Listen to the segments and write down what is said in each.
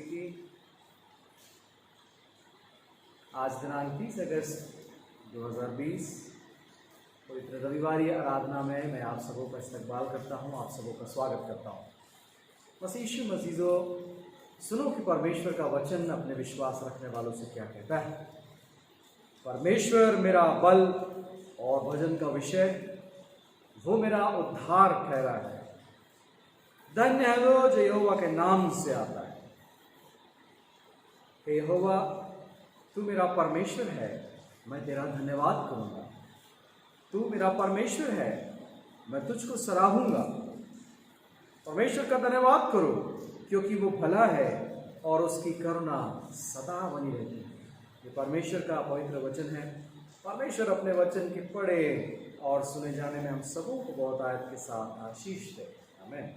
मसीह की। आज दिनांक 30 अगस्त 2020 पवित्र रविवारी आराधना में मैं आप सबों का इस्तकबाल करता हूँ, आप सबों का स्वागत करता हूँ। मसीह यीशु मसीजो, सुनो कि परमेश्वर का वचन अपने विश्वास रखने वालों से क्या कहता है। परमेश्वर मेरा बल और भजन का विषय, वो मेरा उद्धार ठहरा है। धन्य है वो जो यहोवा के नाम से आता है। हे यहोवा, तू मेरा परमेश्वर है, मैं तेरा धन्यवाद करूंगा। तू मेरा परमेश्वर है, मैं तुझको सराहूंगा। परमेश्वर का धन्यवाद करो, क्योंकि वो भला है और उसकी करुणा सदा बनी रहती है। ये परमेश्वर का पवित्र वचन है। परमेश्वर अपने वचन के पढ़े और सुने जाने में हम सबों को बहुत आयत के साथ आशीष दे। आमीन।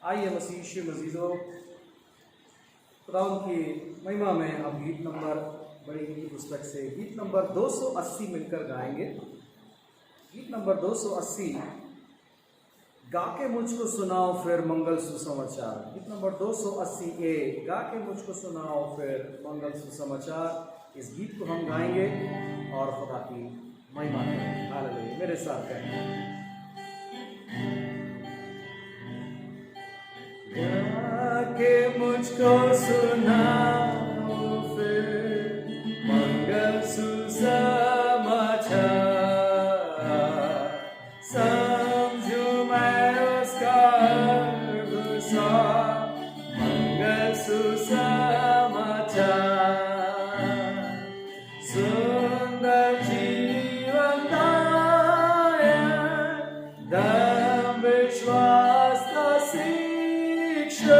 आइए मसीह यीशु मसीजो, खुदावंद की महिमा में हम गीत नंबर, बड़ी हिंदी पुस्तक से गीत नंबर 280 मिलकर गाएंगे। गीत नंबर 280, गा के मुझको सुनाओ फिर मंगल सुसमाचार। गीत नंबर 280A, गा के मुझको सुनाओ फिर मंगल सुसमाचार। इस गीत को हम गाएंगे और खुदा की महिमा करेंगे। हालेलुया। मेरे साथ कहें, गा के मुझको सुनाओ फिर मंगल सुसमाचार। समझूं मैं उसका अर्थ सा, मंगल सुसमाचार। सुंदर जीवन दायक, दम विश्वास का शिक्षक,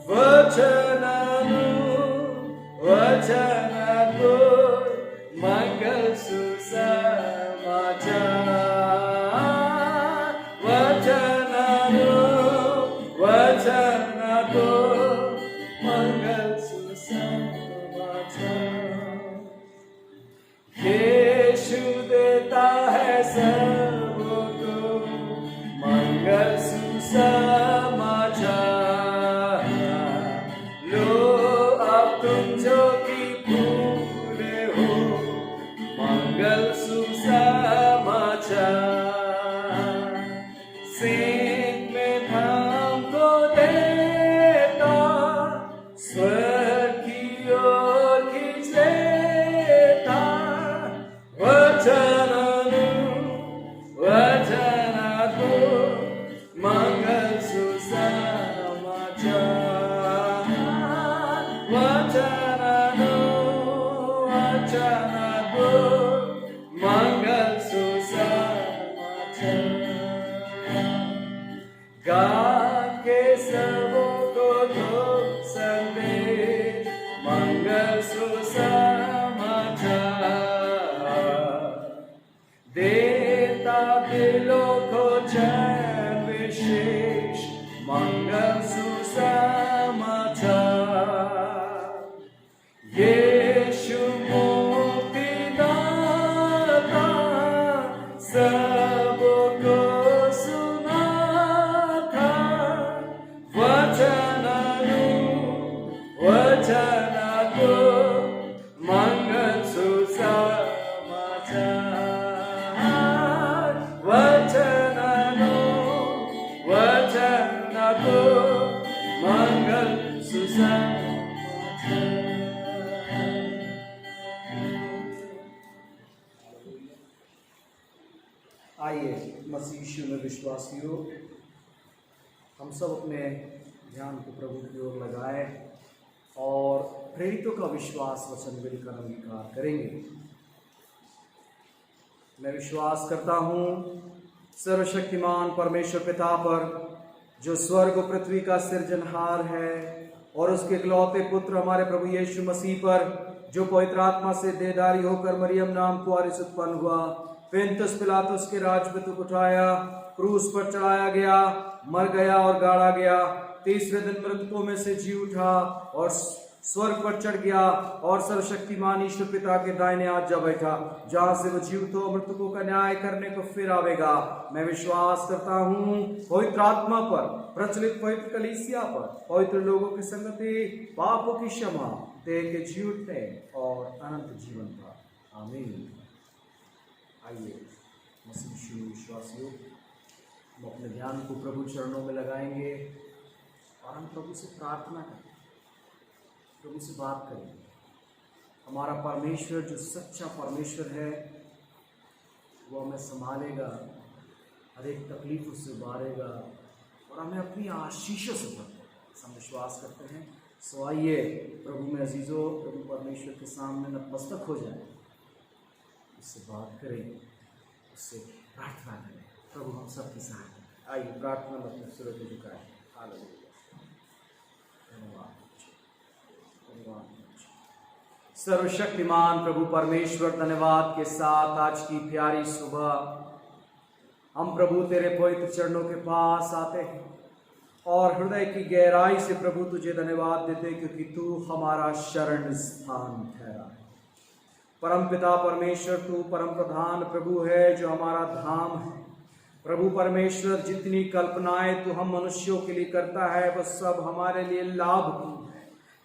वचन अद्भुत, मंगल सुसमाचार। वचन अद्भुत, मंगल सुसमाचार। यीशु देता है सबको मंगल सुसमाचार। लो अब तुम जो कि भूले हो मंगल सुसमाचार। सींग में थाम को देता, स्वर्ग की ओर खींच लेता। वचन अद्भुत, मंगल सुसमाचार। वचन अद्भुत, मंगल सुसमाचार। गा के सबों को दो संदेश, मंगल सुसमाचार। देता दिलों को चैन विशेष, मंगल सुसमाचार। यीशु मुक्तिदाता, सबको सुनाता। वचन अद्भुत, मंगल सुसमाचार। वचन अद्भुत, मंगल सुसमाचार। आइए मसीह यीशु में विश्वासियों, हम सब अपने ध्यान को प्रभु की ओर लगाए और प्रेरितों का विश्वास वचन मिलकर अंगीकार करेंगे। मैं विश्वास करता हूँ सर्वशक्तिमान परमेश्वर पिता पर, जो स्वर्ग और पृथ्वी का सृजनहार है, और उसके इकलौते पुत्र हमारे प्रभु यीशु मसीह पर, जो पवित्र आत्मा से देहधारी होकर मरियम नाम कुआरी से उत्पन्न हुआ, पुन्तियुस पिलातुस के राज में तुक उठाया, क्रूस पर चढ़ाया गया, मर गया और गाड़ा गया, तीसरे दिन मृतकों में से जी उठा और स्वर्ग पर चढ़ गया और सर्वशक्तिमान ईश्वर पिता के दाहिने हाथ जा बैठा, जहां से वो जीवितों और मृतकों का न्याय करने को फिर आवेगा। मैं विश्वास करता हूँ पवित्र आत्मा पर, प्रचलित पवित्र कलीसिया पर, पवित्र लोगों की संगति, पापों की क्षमा, देह के जी उठने और अनंत जीवन पर। आमीन। आइए मसीह यीशु में विश्वासियों, हम अपने ध्यान को प्रभु चरणों में लगाएंगे और हम प्रभु से प्रार्थना करें, प्रभु से बात करें। हमारा परमेश्वर जो सच्चा परमेश्वर है वो हमें संभालेगा, हर एक तकलीफ उससे उबारेगा और हमें अपनी आशीषों से भरेगा। हम विश्वास करते हैं। सो आइए प्रभु में अजीजों, प्रभु परमेश्वर के सामने नतमस्तक हो जाए, उससे बात करें, उससे प्रार्थना करें। प्रभु हम सबके साथ। आइए प्रार्थना में अपने सिरों को झुकाएं। हालेलुया। धन्यवाद। सर्वशक्तिमान प्रभु परमेश्वर, धन्यवाद के साथ आज की प्यारी सुबह हम प्रभु तेरे पवित्र चरणों के पास आते हैं और हृदय की गहराई से प्रभु तुझे धन्यवाद देते हैं, क्योंकि तू हमारा शरण स्थान ठहरा है। परम पिता परमेश्वर, तू परम प्रधान प्रभु है जो हमारा धाम है। प्रभु परमेश्वर, जितनी कल्पनाएं तू हम मनुष्यों के लिए करता है वह सब हमारे लिए लाभ की है।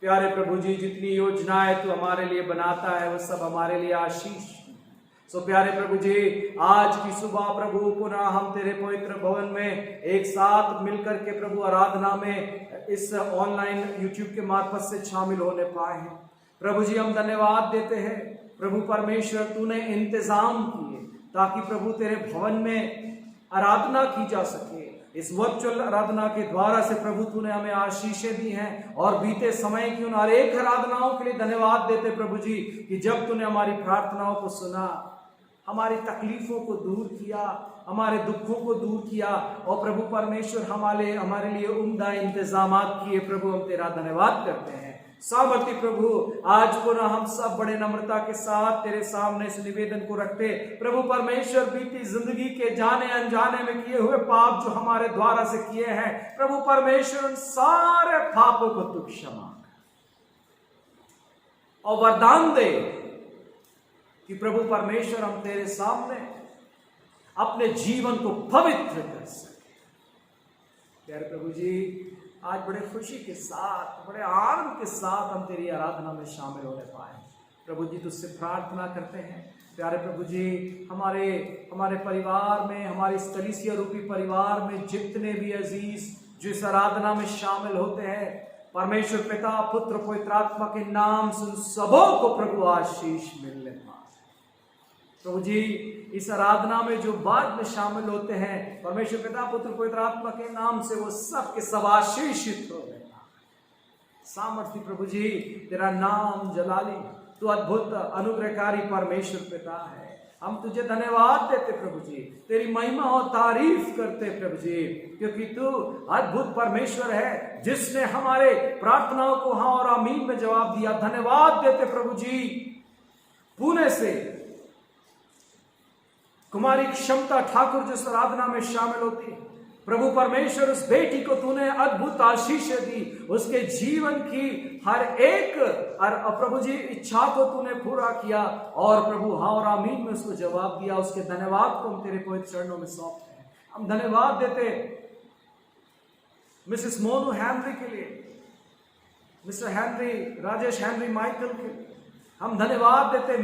प्यारे प्रभु जी, जितनी योजनाएं तू हमारे लिए बनाता है वह सब हमारे लिए आशीष। सो प्यारे प्रभु जी, आज की सुबह प्रभु पुनः हम तेरे पवित्र भवन में एक साथ मिलकर के प्रभु आराधना में इस ऑनलाइन यूट्यूब के मार्फत से शामिल होने पाए हैं। प्रभु जी हम धन्यवाद देते हैं। प्रभु परमेश्वर, तूने इंतजाम किए ताकि प्रभु तेरे भवन में आराधना की जा सके। इस वर्चुअल आराधना के द्वारा से प्रभु तूने हमें आशीषें दी हैं और बीते समय की उन अनेक आराधनाओं के लिए धन्यवाद देते प्रभु जी, कि जब तूने हमारी प्रार्थनाओं को सुना, हमारी तकलीफों को दूर किया, हमारे दुखों को दूर किया और प्रभु परमेश्वर हमारे लिए उम्दा इंतजामात किए। प्रभु हम तेरा धन्यवाद करते हैं। सामर्थी प्रभु, आज पुनः हम सब बड़े नम्रता के साथ तेरे सामने इस निवेदन को रखते। प्रभु परमेश्वर, बीती जिंदगी के जाने अनजाने में किए हुए पाप जो हमारे द्वारा से किए हैं, प्रभु परमेश्वर उन सारे पापों को तू क्षमा और वरदान दे कि प्रभु परमेश्वर हम तेरे सामने अपने जीवन को पवित्र कर सके। प्यारे प्रभु जी, आज बड़े खुशी के साथ, बड़े आनंद के साथ हम तेरी आराधना में शामिल होने पाए। प्रभु जी तुझसे प्रार्थना करते हैं। प्यारे प्रभु जी, हमारे परिवार में, हमारे इस कलीसिया रूपी परिवार में जितने भी अजीज जो इस आराधना में शामिल होते हैं, परमेश्वर पिता, पुत्र, पवित्र आत्मा के नाम से उन सबों को प्रभु आशीष मिलने पाए। प्रभु जी, इस आराधना में जो बाद में शामिल होते हैं, परमेश्वर पिता, पुत्र, पवित्र आत्मा के नाम से वो सब के सब आशीषित हो गए। सामर्थी प्रभु जी, तेरा नाम जलाली, तू अद्भुत अनुग्रहकारी परमेश्वर पिता है। हम तुझे धन्यवाद देते प्रभु जी, तेरी महिमा और तारीफ करते प्रभु जी, क्योंकि तू अद्भुत परमेश्वर है जिसने हमारे प्रार्थनाओं को हाँ और आमीन में जवाब दिया। धन्यवाद देते प्रभु जी। पुणे से कुमारी क्षमता ठाकुर जिस आराधना में शामिल होती है, प्रभु परमेश्वर उस बेटी को तूने अद्भुत आशीष दी, उसके जीवन की हर एक प्रभु जी इच्छा को तूने पूरा किया और प्रभु हाँ और आमीन में उसको जवाब दिया। उसके धन्यवाद को हम तेरे पवित्र चरणों में सौंपते हैं। हम धन्यवाद देते मिसेस मोनू हैनरी के लिए, mister Henry, Rajesh Henry Michael के लिए। हम धन्यवाद देते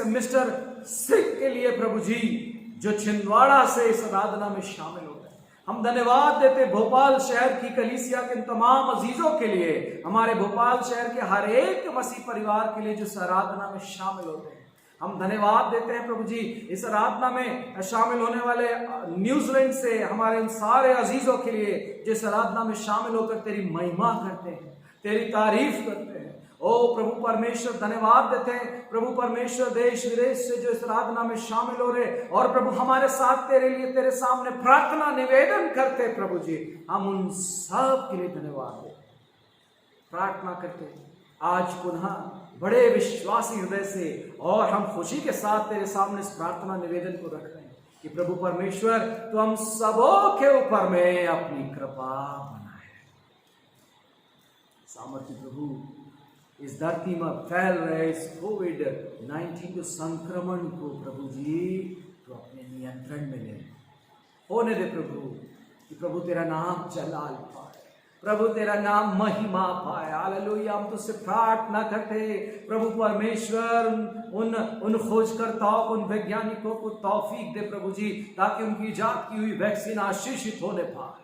मिस्टर सिख के लिए प्रभु जी, जो छिंदवाड़ा से इस आराधना में शामिल हो गए। हम धन्यवाद देते भोपाल शहर की कलीसिया के तमाम अजीजों के लिए, हमारे भोपाल शहर के हर एक मसीह परिवार के लिए जो इस आराधना में शामिल होते हैं। हम धन्यवाद देते हैं प्रभु जी, इस आराधना में शामिल होने वाले न्यूजीलैंड से हमारे उन सारे अजीजों के लिए जो इस आराधना में शामिल होकर तेरी महिमा करते हैं, तेरी तारीफ करते हैं। ओ प्रभु परमेश्वर, धन्यवाद देते हैं प्रभु परमेश्वर, देश विदेश से जो इस आराधना में शामिल हो रहे और प्रभु हमारे साथ तेरे लिए तेरे सामने प्रार्थना निवेदन करते प्रभु जी, हम उन सब के लिए धन्यवाद देते, प्रार्थना करते आज पुनः बड़े विश्वासी हृदय से और हम खुशी के साथ तेरे सामने इस प्रार्थना निवेदन को रख रहे हैं कि प्रभु परमेश्वर तो हम सबों के ऊपर में अपनी कृपा बनाए। सामर्थ्य प्रभु, इस धरती में फैल रहे इस कोविड-19 के संक्रमण को प्रभु जी तो अपने नियंत्रण में ले होने दे प्रभु, कि प्रभु तेरा नाम जलाल पाए, प्रभु तेरा नाम महिमा पाए। हालेलुया। हम तुझसे प्रार्थना करते प्रभु परमेश्वर, उन खोजकर्ताओं को, उन वैज्ञानिकों को तौफीक दे प्रभु जी, ताकि उनकी इजाद की हुई वैक्सीन आशीषित होने पाए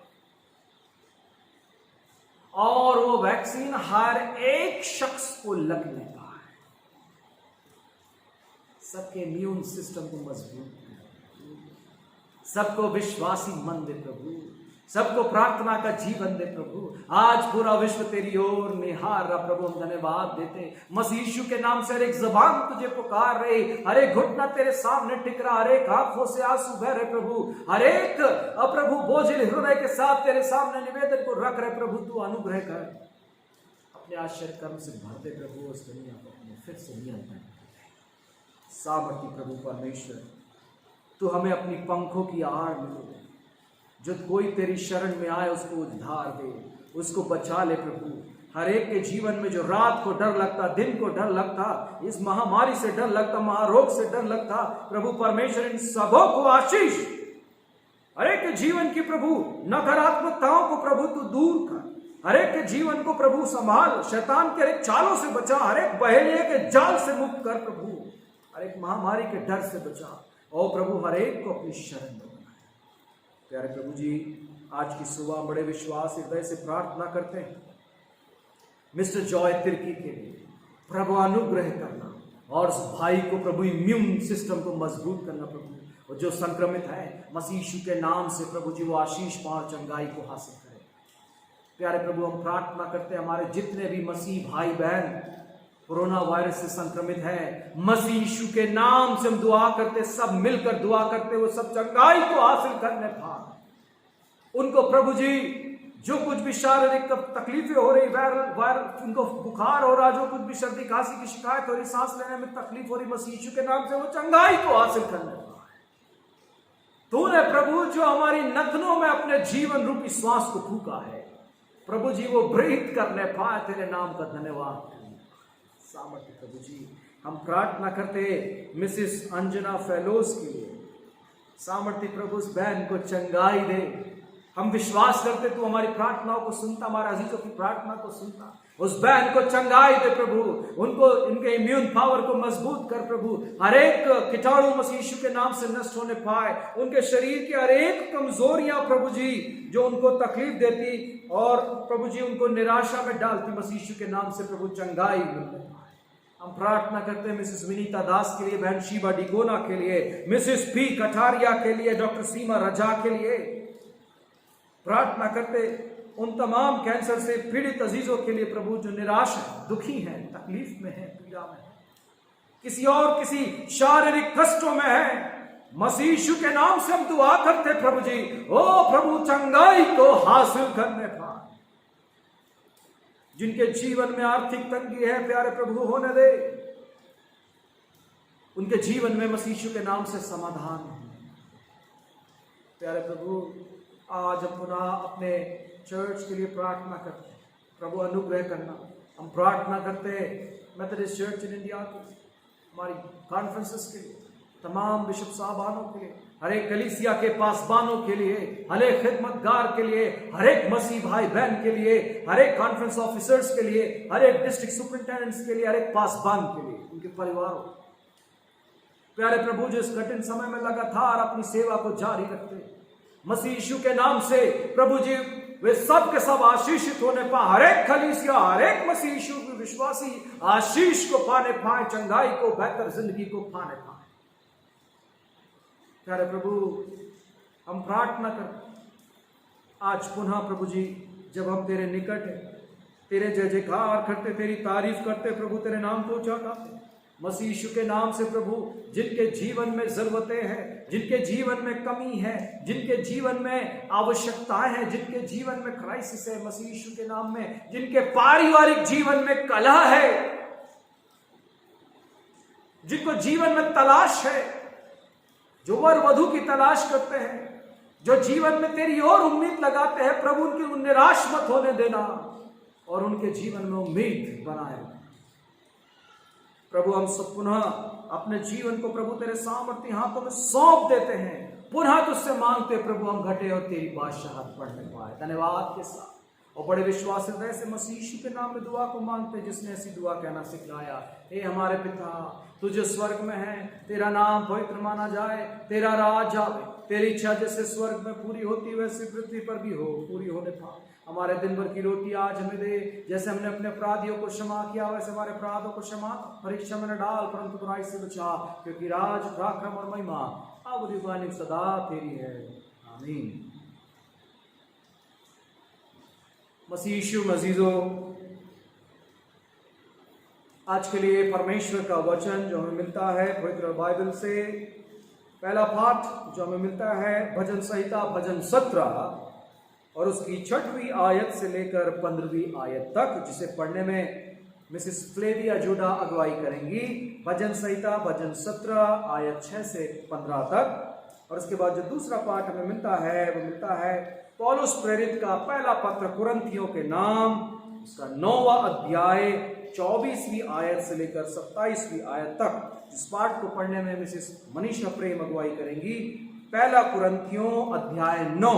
और वो वैक्सीन हर एक शख्स को लगने पाए, सबके इम्यून सिस्टम को मजबूत करे, सबको विश्वासी मन दे प्रभु, सबको प्रार्थना का जीवन दे प्रभु। आज पूरा विश्व तेरी ओर निहार रहा प्रभु, हम धन्यवाद देते। मसीह यीशु के नाम से हर एक जबान तुझे पुकार रही, हर एक घुटना तेरे सामने टिक रहा, हर एक आंखों से आंसू बह रहे प्रभु, हर एक प्रभु बोझिल हृदय के साथ तेरे सामने निवेदन को रख रहे प्रभु। तू अनुग्रह कर, अपने आश्चर्य कर्म से भर दे प्रभु, उस दुनिया को अपने फिर से नियंत्रण सामर्थ्य प्रभु परमेश्वर। तू हमें अपनी पंखों की आड़ में ले, जो कोई तेरी शरण में आए उसको उद्धार दे, उसको बचा ले प्रभु। हर एक के जीवन में जो रात को डर लगता, दिन को डर लगता, इस महामारी से डर लगता, महारोग से डर लगता, प्रभु परमेश्वर इन सबों को आशीष, हर एक के जीवन की प्रभु नकारात्मकताओं को प्रभु तू दूर कर, हर एक के जीवन को प्रभु संभाल, शैतान के हर एक चालों से बचा, हर एक बहेलिए के जाल से मुक्त कर प्रभु, हर एक महामारी के डर से बचा और प्रभु हर एक को अपनी शरण में। प्यारे प्रभु जी, आज की सुबह बड़े विश्वास हृदय से प्रार्थना करते हैं मिस्टर जॉय तिर्की के लिए, प्रभु अनुग्रह करना और उस भाई को प्रभु इम्यून सिस्टम को मजबूत करना प्रभु, और जो संक्रमित है मसीह यीशु के नाम से प्रभु जी वो आशीष पार चंगाई को हासिल करे। प्यारे प्रभु, हम प्रार्थना करते हैं हमारे जितने भी मसीह भाई बहन कोरोना वायरस से संक्रमित है, मसीह यीशु के नाम से हम दुआ करते, सब मिलकर दुआ करते, वो सब चंगाई को हासिल करने पाए। उनको प्रभु जी जो कुछ भी शारीरिक तकलीफें हो रही, वायरल उनको बुखार हो रहा, जो कुछ भी सर्दी खांसी की शिकायत हो रही, सांस लेने में तकलीफ हो रही, मसीह यीशु के नाम से वो चंगाई को हासिल करने पाए। तूने प्रभु जो हमारी नथनों में अपने जीवन रूपी श्वास को फूका है प्रभु जी, वो ब्रीथ करने पाए, तेरे नाम का धन्यवाद सामर्थ्य प्रभु जी। हम प्रार्थना करते मिसिस अंजना फेलोज के लिए, सामर्थ्य प्रभु उस बहन को चंगाई दे। हम विश्वास करते तू हमारी प्रार्थनाओं को सुनता, हमारे अजीजों की प्रार्थना को सुनता, उस बहन को चंगाई दे प्रभु, उनको इनके इम्यून पावर को मजबूत कर प्रभु, हर एक कीटाणु मसीह यीशु के नाम से नष्ट होने पाए, उनके शरीर की हर एक कमजोरियां प्रभु जी जो उनको तकलीफ देती और प्रभु जी उनको निराशा में डालती, मसीह यीशु के नाम से प्रभु चंगाई मिलने पाए। हम प्रार्थना करते हैं मिसेस विनीता दास के लिए, बहन शीबा डिकोना के लिए, मिसेस पी कठारिया के लिए, डॉक्टर सीमा रजा के लिए प्रार्थना करते, उन तमाम कैंसर से पीड़ित अजीजों के लिए प्रभु जो निराश है, दुखी हैं, तकलीफ में है, पीड़ा में है, किसी शारीरिक कष्टों में है, मसीह यीशु के नाम से हम दुआ करते प्रभु जी, ओ प्रभु चंगाई को हासिल करने पाए। जिनके जीवन में आर्थिक तंगी है प्यारे प्रभु होने दे, उनके जीवन में मसीह यीशु के नाम से समाधान है। प्यारे प्रभु, आज हम पुनः अपने चर्च के लिए प्रार्थना करते हैं, प्रभु अनुग्रह करना। हम प्रार्थना करते हैं मेथोडिस्ट चर्च इन इंडिया के, हमारी कॉन्फ्रेंसेस के लिए, तमाम बिशप साहबानों के लिए, हर एक कलीसिया के पासबानों के लिए, हर एक खिदमतगार के लिए, हर एक मसीह भाई बहन के लिए, हर एक कॉन्फ्रेंस ऑफिसर्स के लिए, हर एक डिस्ट्रिक्ट सुपरिंटेंडेंट्स के लिए, हर एक पासबान के लिए, उनके परिवारों। प्यारे प्रभु, जो इस कठिन समय में लगातार अपनी सेवा को जारी रखते, मसीह यीशु के नाम से प्रभु जी वे सब के सब आशीषित होने पाए, हर एक कलीसिया, हर एक मसीह यीशु के विश्वासी आशीष को पाने पाए, चंगाई को, बेहतर जिंदगी को पाने पाए। प्यारे प्रभु, हम प्रार्थना करते आज पुनः प्रभु जी, जब हम तेरे निकट हैं, तेरे जय जयकार करते, तेरी तारीफ करते प्रभु, तेरे नाम को ऊंचा गाते, मसीह यीशु के नाम से प्रभु, जिनके जीवन में जरूरतें हैं, जिनके जीवन में कमी है, जिनके जीवन में आवश्यकताएं हैं, जिनके जीवन में क्राइसिस है, मसीह यीशु के नाम में, जिनके पारिवारिक जीवन में कलह है, जिनको जीवन में तलाश है, जो वर वधु की तलाश करते हैं, जो जीवन में तेरी और उम्मीद लगाते हैं प्रभु, उनकी निराश मत होने देना और उनके जीवन में उम्मीद बनाए। प्रभु हम सब पुनः अपने जीवन को प्रभु तेरे सामर्थ्य हाथों में सौंप देते हैं, पुनः तुझसे मांगते प्रभु हम घटे और तेरी बादशाहत पढ़ने पाए। धन्यवाद के साथ और बड़े विश्वास हृदय से मसीह यीशु के नाम में दुआ को मांगते, जिसने ऐसी दुआ कहना सिखलाया। हे हमारे पिता, तू जो स्वर्ग में है, तेरा नाम पवित्र माना जाए, तेरा राज आवे, तेरी इच्छा जैसे स्वर्ग में पूरी होती वैसे पृथ्वी पर भी हो, पूरी होने पाए। हमारे दिन भर की रोटी आज हमें दे, जैसे हमने अपने अपराधियों को क्षमा किया वैसे हमारे अपराधों को क्षमा। परीक्षा में न डाल परंतु बुराई से बचा, क्योंकि राज, पराक्रम और महिमा अब युगानुग सदा तेरी है। आमीन। मसीह यीशु मजीजो, आज के लिए परमेश्वर का वचन जो हमें मिलता है पवित्र बाइबल से, पहला पाठ जो हमें मिलता है भजन संहिता भजन 17 और उसकी 6वीं आयत से लेकर 15वीं आयत तक, जिसे पढ़ने में मिसेस फ्लेविया जोडा अगुवाई करेंगी। भजन संहिता भजन 17 आयत 6 से 15 तक। और उसके बाद जो दूसरा पाठ हमें मिलता है वो मिलता है पौलुस प्रेरित का पहला पत्र कुरिन्थियों के नाम, उसका 9वां अध्याय 24वीं आयत से लेकर 27वीं आयत तक। इस पाठ को पढ़ने में मिसेस मनीषा प्रेम अगुवाई करेंगी। पहला कुरिन्थियों अध्याय 9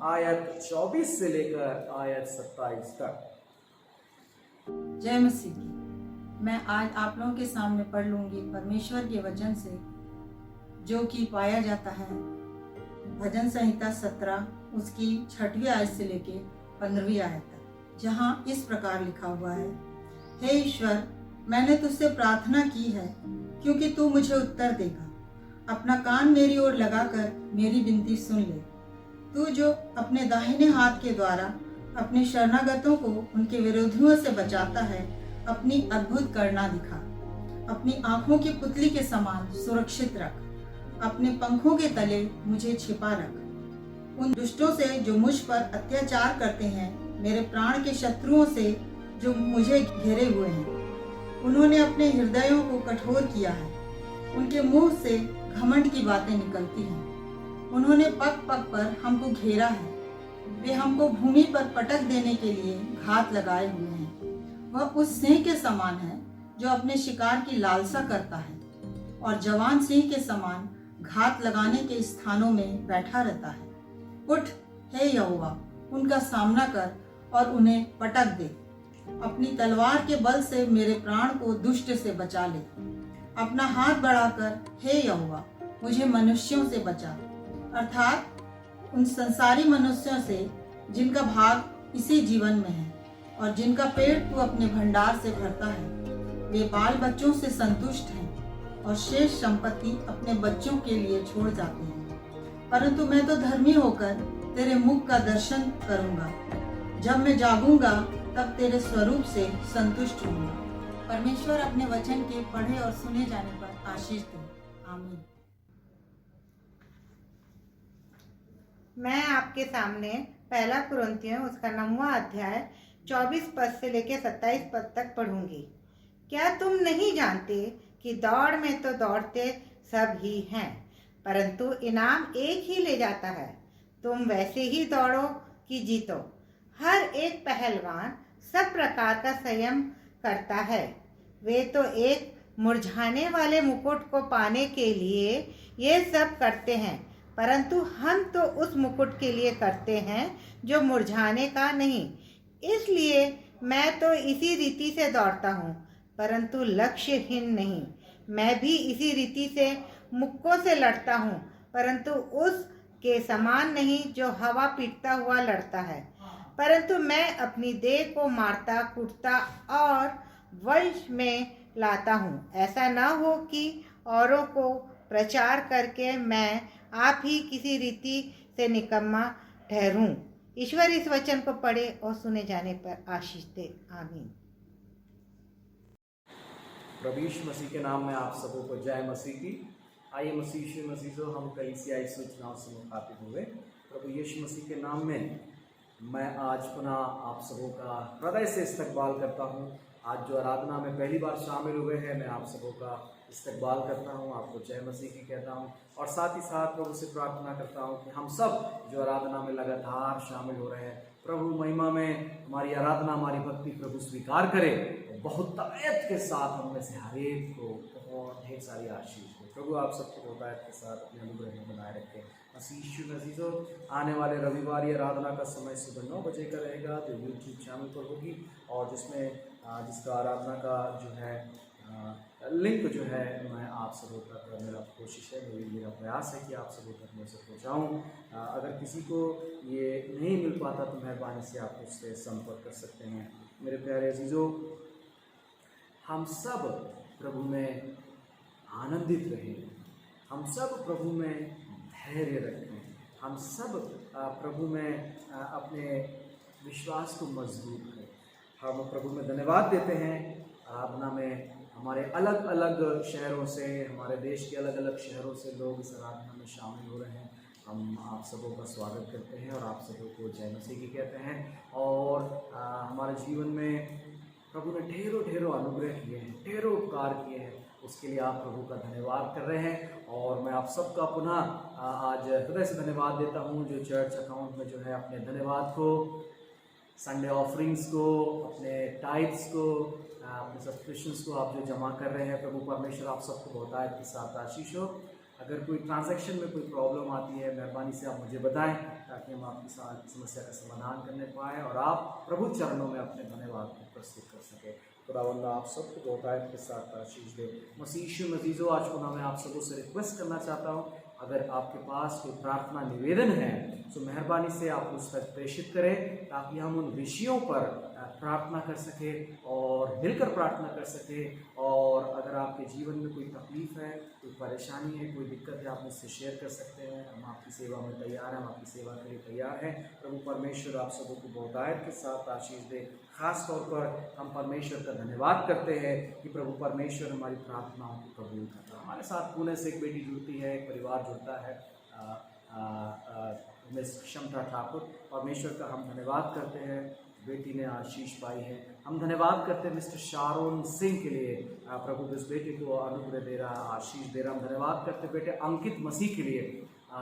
आयत 24 से लेकर आयत 27 तक। जय मसीह की। मैं आज आप लोगों के सामने पढ़ लूंगी परमेश्वर के वचन से, जो कि पाया जाता है भजन संहिता 17 उसकी 6वीं आयत से लेके 15वीं आयत तक, जहाँ इस प्रकार लिखा हुआ है। हे ईश्वर, मैंने तुझसे प्रार्थना की है क्योंकि तू मुझे उत्तर देगा। अपना कान मेरी ओर लगाकर मेरी विनती सुन ले। तू जो अपने दाहिने हाथ के द्वारा अपने शरणागतों को उनके विरोधियों से बचाता है, अपनी अद्भुत करना दिखा। अपनी आंखों की पुतली के समान सुरक्षित रख। अपने पंखों के तले मुझे छिपा रख। उन दुष्टों से जो मुझ पर अत्याचार करते हैं, मेरे प्राण के शत्रुओं से जो मुझे घेरे हुए हैं। उन्होंने अपने हृदयों को कठोर किया है, उनके मुंह से घमंड की बातें निकलती हैं। उन्होंने पग पग पर हमको घेरा है, वे हमको भूमि पर पटक देने के लिए घात लगाए हुए हैं। वह उस सिंह के समान है जो अपने शिकार की लालसा करता है और जवान सिंह के समान घात लगाने के स्थानों में बैठा रहता है। उठ हे यहोवा, उनका सामना कर और उन्हें पटक दे। अपनी तलवार के बल से मेरे प्राण को दुष्ट से बचा ले। अपना हाथ बढ़ाकर हे यहोवा, मुझे मनुष्यों से बचा, अर्थात उन संसारी मनुष्यों से जिनका भाग इसी जीवन में है और जिनका पेट तू अपने भंडार से भरता है। वे बाल बच्चों से संतुष्ट हैं और शेष संपत्ति अपने बच्चों के लिए छोड़ जाते हैं। परंतु मैं तो धर्मी होकर तेरे मुख का दर्शन करूंगा। जब मैं जागूंगा तब तेरे स्वरूप से संतुष्ट होऊंगा। परमेश्वर अपने वचन के पढ़े और सुने जाने पर आशीष दे। आमीन। मैं आपके सामने पहला कुरिन्थियों उसका 9वां अध्याय 24 पद से लेकर 27 पद तक पढ़ूंगी। क्या तुम नहीं जानते कि दौड़ में तो दौड़ते सब ही हैं, परंतु इनाम एक ही ले जाता है। तुम वैसे ही दौड़ो कि जीतो। हर एक पहलवान सब प्रकार का संयम करता है। वे तो एक मुरझाने वाले मुकुट को पाने के लिए ये सब करते हैं, परंतु हम तो उस मुकुट के लिए करते हैं जो मुरझाने का नहीं। इसलिए मैं तो इसी रीति से दौड़ता हूँ, परंतु लक्ष्यहीन नहीं। मैं भी इसी रीति से मुक्कों से लड़ता हूँ, परंतु उस के समान नहीं जो हवा पीटता हुआ लड़ता है। परंतु मैं अपनी देह को मारता कूटता और वश में लाता हूँ, ऐसा न हो कि औरों को प्रचार करके मैं आप ही किसी रीति से निकम्मा ठहरूं। ईश्वर इस वचन को पढ़े और सुने जाने पर आशीष दे। आमीन। प्रभु यीशु मसीह के नाम में आप सबों को जय मसीह की। आइए मसीह यीशु मसीह से हम कई सियाई सूचनाओं से मुखातिब हुए। प्रभु यीशु मसीह के नाम में मैं आज पुनः आप सबों का हृदय से इस्तकबाल करता हूँ। आज जो आराधना में पहली बार शामिल हुए हैं, मैं आप सबों का इस्तकबाल करता हूँ, आपको जय मसीह की कहता हूँ और साथ ही साथ प्रभु से प्रार्थना करता हूँ कि हम सब जो आराधना में लगातार शामिल हो रहे हैं, प्रभु महिमा में हमारी आराधना, हमारी भक्ति प्रभु स्वीकार करे और बहुतायत के साथ हम में से हर एक को बहुत ढेर सारी आशीष हो। प्रभु आप सबको बहुतायत के साथ अपने अनुग्रह में बनाए रखे। मसीह अजीजों, आने वाले रविवार आराधना का समय सुबह 9 बजे का रहेगा, जो यूट्यूब चैनल पर होगी और जिसका आराधना का जो है लिंक जो है मैं आप सबों तक, मेरा कोशिश है, मेरा प्रयास है कि आप सबों तक मैं उसे पहुँचाऊँ। अगर किसी को ये नहीं मिल पाता तो मेहरबानी से आप उससे संपर्क कर सकते हैं। मेरे प्यारे अजीज़ों, हम सब प्रभु में आनंदित रहें, हम सब प्रभु में धैर्य रखें, हम सब प्रभु में अपने विश्वास को मजबूत करें। हम प्रभु में धन्यवाद देते हैं। आराधना में हमारे अलग अलग शहरों से, हमारे देश के अलग अलग शहरों से लोग इस आराधना में शामिल हो रहे हैं। हम आप सबों का स्वागत करते हैं और आप सबों को जय मसीह की कहते हैं। और हमारे जीवन में प्रभु ने ढेरों अनुग्रह किए हैं, ढेरों उपकार किए हैं, उसके लिए आप प्रभु का धन्यवाद कर रहे हैं। और मैं आप सबका पुनः आज हृदय से धन्यवाद देता हूँ, जो चर्च अकाउंट में जो है अपने धन्यवाद को, संडे ऑफरिंग्स को, अपने टाइप्स को, अपने सब्सक्रिप्शंस को आप जो जमा कर रहे हैं, प्रभु परमेश्वर आप सबको बहुतायत के साथ आशीष हो। अगर कोई ट्रांजैक्शन में कोई प्रॉब्लम आती है, मेहरबानी से आप मुझे बताएं ताकि हम आपकी समस्या का समाधान करने पाएँ और आप प्रभु चरणों में अपने धन्यवाद को प्रस्तुत कर सकें। खुदावंद आप सबको बहुतायत के साथ आशीष दे। मसीह अजीज़ों, आज पुनः मैं आप सबों से रिक्वेस्ट करना चाहता हूँ, अगर आपके पास कोई प्रार्थना निवेदन है तो मेहरबानी से आप उस तक प्रेषित करें ताकि हम उन विषयों पर प्रार्थना कर सकें और मिलकर प्रार्थना कर सकें। और अगर आपके जीवन में कोई तकलीफ़ है, कोई परेशानी है, कोई दिक्कत है, आप मुझसे शेयर कर सकते हैं। हम आपकी सेवा में तैयार हैं, हम आपकी सेवा के लिए तैयार हैं। प्रभु परमेश्वर आप सबों को बहुतायत के साथ आशीष दे। ख़ास तौर पर हम परमेश्वर का धन्यवाद करते हैं कि प्रभु परमेश्वर हमारी प्रार्थनाओं को कबूल करता है। हमारे साथ पुणे से एक बेटी जुड़ती है, एक परिवार जुड़ता है, मिस क्षमता ठाकुर। परमेश्वर का हम धन्यवाद करते हैं, बेटी ने आशीष पाई है। हम धन्यवाद करते हैं मिस्टर शारोन सिंह के लिए, प्रभु इस बेटे को अनुग्रह दे रहा, आशीष दे रहा। हम धन्यवाद करते हैं बेटे अंकित मसीह के लिए,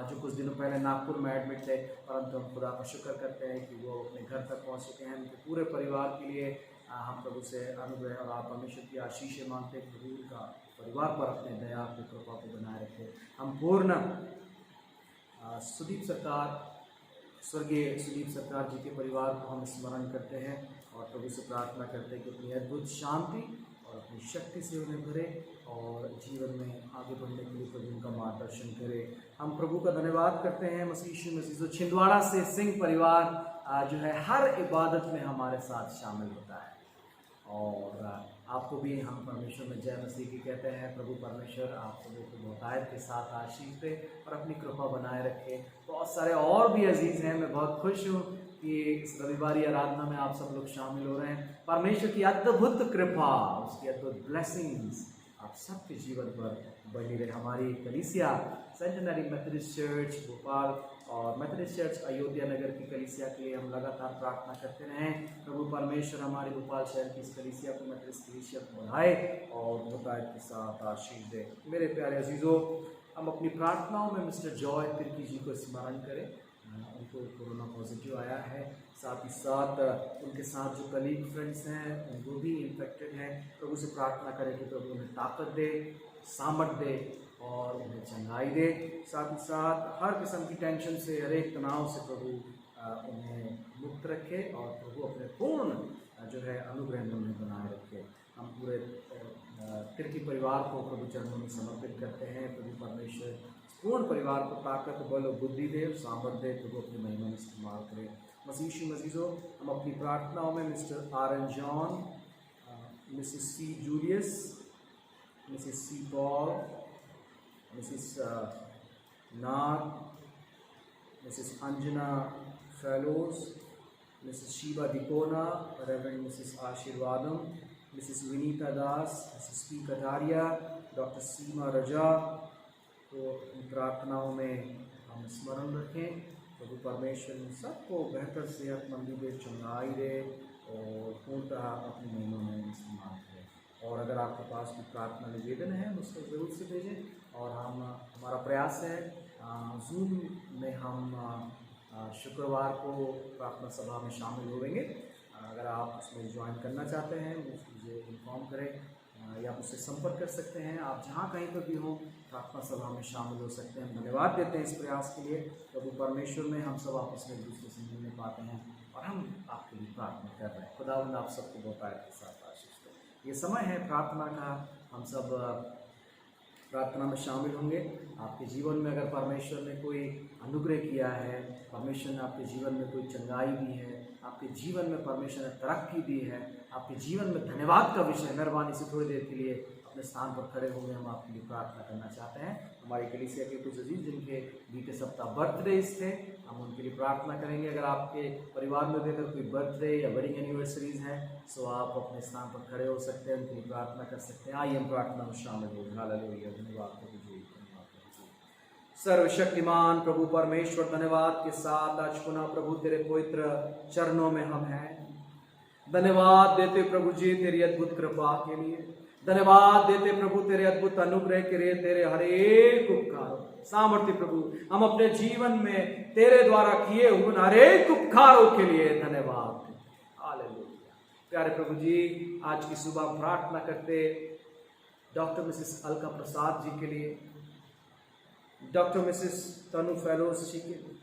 जो कुछ दिनों पहले नागपुर में एडमिट थे, परंतु हम खुदा का शुक्र करते हैं कि वो अपने घर तक पहुँच चुके हैं। उनके पूरे परिवार के लिए हम प्रभु से अनुग्रह और आप परमेश्वर की आशीषें मांगते हैं। प्रभु का परिवार पर अपने दया की कृपा को बनाए रखे। हम पूर्ण सुदीप सरकार, स्वर्गीय सुदीप सरकार जी के परिवार को हम स्मरण करते हैं और प्रभु से प्रार्थना करते हैं कि अपनी अद्भुत शांति और अपनी शक्ति से उन्हें भरे और जीवन में आगे बढ़ने के लिए प्रभु उनका मार्गदर्शन करे। हम प्रभु का धन्यवाद करते हैं। मसीह छिंदवाड़ा से सिंह परिवार जो है हर इबादत में हमारे साथ शामिल होता है और आपको भी हम परमेश्वर में जय मसीह की कहते हैं। प्रभु परमेश्वर आप सबों को बहुतायत के साथ आशीष दे और अपनी कृपा बनाए रखे। बहुत सारे और भी अजीज़ हैं, मैं बहुत खुश हूँ कि इस रविवारी आराधना में आप सब लोग शामिल हो रहे हैं। परमेश्वर की अद्भुत कृपा, उसकी अद्भुत ब्लेसिंग्स आप सबके जीवन पर बनी रहे। हमारी कलीसिया सेंटेनरी मेथोडिस्ट चर्च भोपाल और मेथोडिस्ट चर्च अयोध्या नगर की कलीसिया के लिए हम लगातार प्रार्थना करते रहें। प्रभु परमेश्वर हमारे भोपाल शहर की इस कलीसिया को, मेथोडिस्ट कलीसिया को बढ़ाए और बहुतायत के साथ आशीष दे। मेरे प्यारे अजीज़ों, हम अपनी प्रार्थनाओं में मिस्टर जॉय तिर्की जी को स्मरण करें। उनको कोरोना पॉजिटिव आया है, साथ ही साथ उनके साथ जो कलीग फ्रेंड्स हैं उनको भी इन्फेक्टेड हैं। प्रभु से प्रार्थना करें कि प्रभु उन्हें ताकत दे, सामर्थ दे और उन्हें चंगाई दे। साथ ही साथ हर किस्म की टेंशन से, हर एक तनाव से प्रभु उन्हें मुक्त रखे और प्रभु अपने पूर्ण जो है अनुग्रह में उन्हें बनाए रखे। हम पूरे तिर्की परिवार को प्रभु चरणों में समर्पित करते हैं। प्रभु परमेश्वर पूर्ण परिवार को ताकत, बल और बुद्धि दे, सामर्थ दे, प्रभु अपनी महिमा में इस्तेमाल करे। मसीह मसीजों, हम अपनी प्रार्थनाओं में Mr R N. John, Mrs C. Julius, Mrs C. Paul, Mrs Nag, Mrs Anjana Fellows, Mrs Sheeba Dicona, reverend Mrs Ashirvadam, Mrs Vinita Das, Mrs P. Kataria, doctor Seema Raza को प्रार्थनाओं में हम स्मरण रखें। प्रभु परमेश्वर इन सबको बेहतर सेहतमंदी दे, चंगाई दे और पूर्णतः अपनी महिमा में इस्तेमाल करें। और अगर आपके पास कोई प्रार्थना निवेदन है उसको ज़रूर से भेजें। और हमारा प्रयास है जूम में हम शुक्रवार को प्रार्थना सभा में शामिल होंगे। अगर आप उसमें ज्वाइन करना चाहते हैं मुझे इन्फॉर्म करें या मुझसे संपर्क कर सकते हैं। आप जहाँ कहीं पर भी हों प्रार्थना सभा में शामिल हो सकते हैं। धन्यवाद देते हैं इस प्रयास के लिए। प्रभु परमेश्वर में हम सब आपस में एक दूसरे से मिलने पाते हैं और हम आपके लिए प्रार्थना कर रहे हैं। खुदावंद आप सबको बहुत आयत के साथ आशीष दे। ये समय है प्रार्थना का। हम सब प्रार्थना में शामिल होंगे। आपके जीवन में अगर परमेश्वर ने कोई अनुग्रह किया है, परमेश्वर ने आपके जीवन में कोई चंगाई दी है, आपके जीवन में परमेश्वर ने तरक्की दी है, आपके जीवन में धन्यवाद का विषय, मेहरबानी से थोड़ी देर के लिए अपने स्थान पर खड़े होंगे। हम आपके लिए प्रार्थना करना चाहते हैं। हमारी कलीसिया के कुछ अजीज जिनके बीते सप्ताह बर्थडेज थे, हम उनके लिए प्रार्थना करेंगे। अगर आपके परिवार में भी अगर कोई बर्थडे या वेडिंग एनिवर्सरीज हैं तो आप अपने स्थान पर खड़े हो सकते हैं, उनके लिए प्रार्थना कर सकते हैं। आइए हम प्रार्थना में शामिल हो। हालेलुया, धन्यवाद प्रभु जी, सर्वशक्तिमान प्रभु परमेश्वर, धन्यवाद के साथ आज पुनः प्रभु तेरे पवित्र चरणों में हम हैं। धन्यवाद देते प्रभु जी तेरी अद्भुत कृपा के लिए, धन्यवाद देते प्रभु तेरे अद्भुत अनुग्रह के लिए, तेरे हरेक उपकारों सामर्थ्य प्रभु हम अपने जीवन में तेरे द्वारा किए हुए हरेक उपकारों के लिए धन्यवाद। हालेलुया। प्यारे प्रभु जी, आज की सुबह प्रार्थना करते डॉक्टर मिसेस अलका प्रसाद जी के लिए, डॉक्टर मिसेस तनु फेलोज जी के लिए,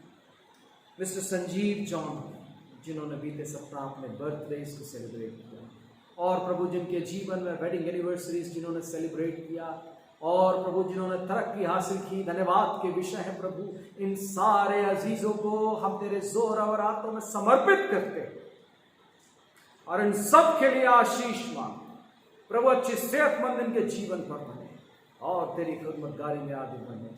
मिस्टर संजीव जॉन जिन्होंने बीते सप्ताह अपने बर्थडे को सेलिब्रेट किया, और प्रभु जिनके जीवन में वेडिंग एनिवर्सरीज जिन्होंने सेलिब्रेट किया, और प्रभु जिन्होंने तरक्की हासिल की, धन्यवाद के विषय है प्रभु। इन सारे अजीजों को हम तेरे जोर और हाथों में समर्पित करते हैं और इन सब के लिए आशीष मांग प्रभु। अच्छी सेहतमंद इनके जीवन पर बने और तेरी खिदमतगारी में आगे बने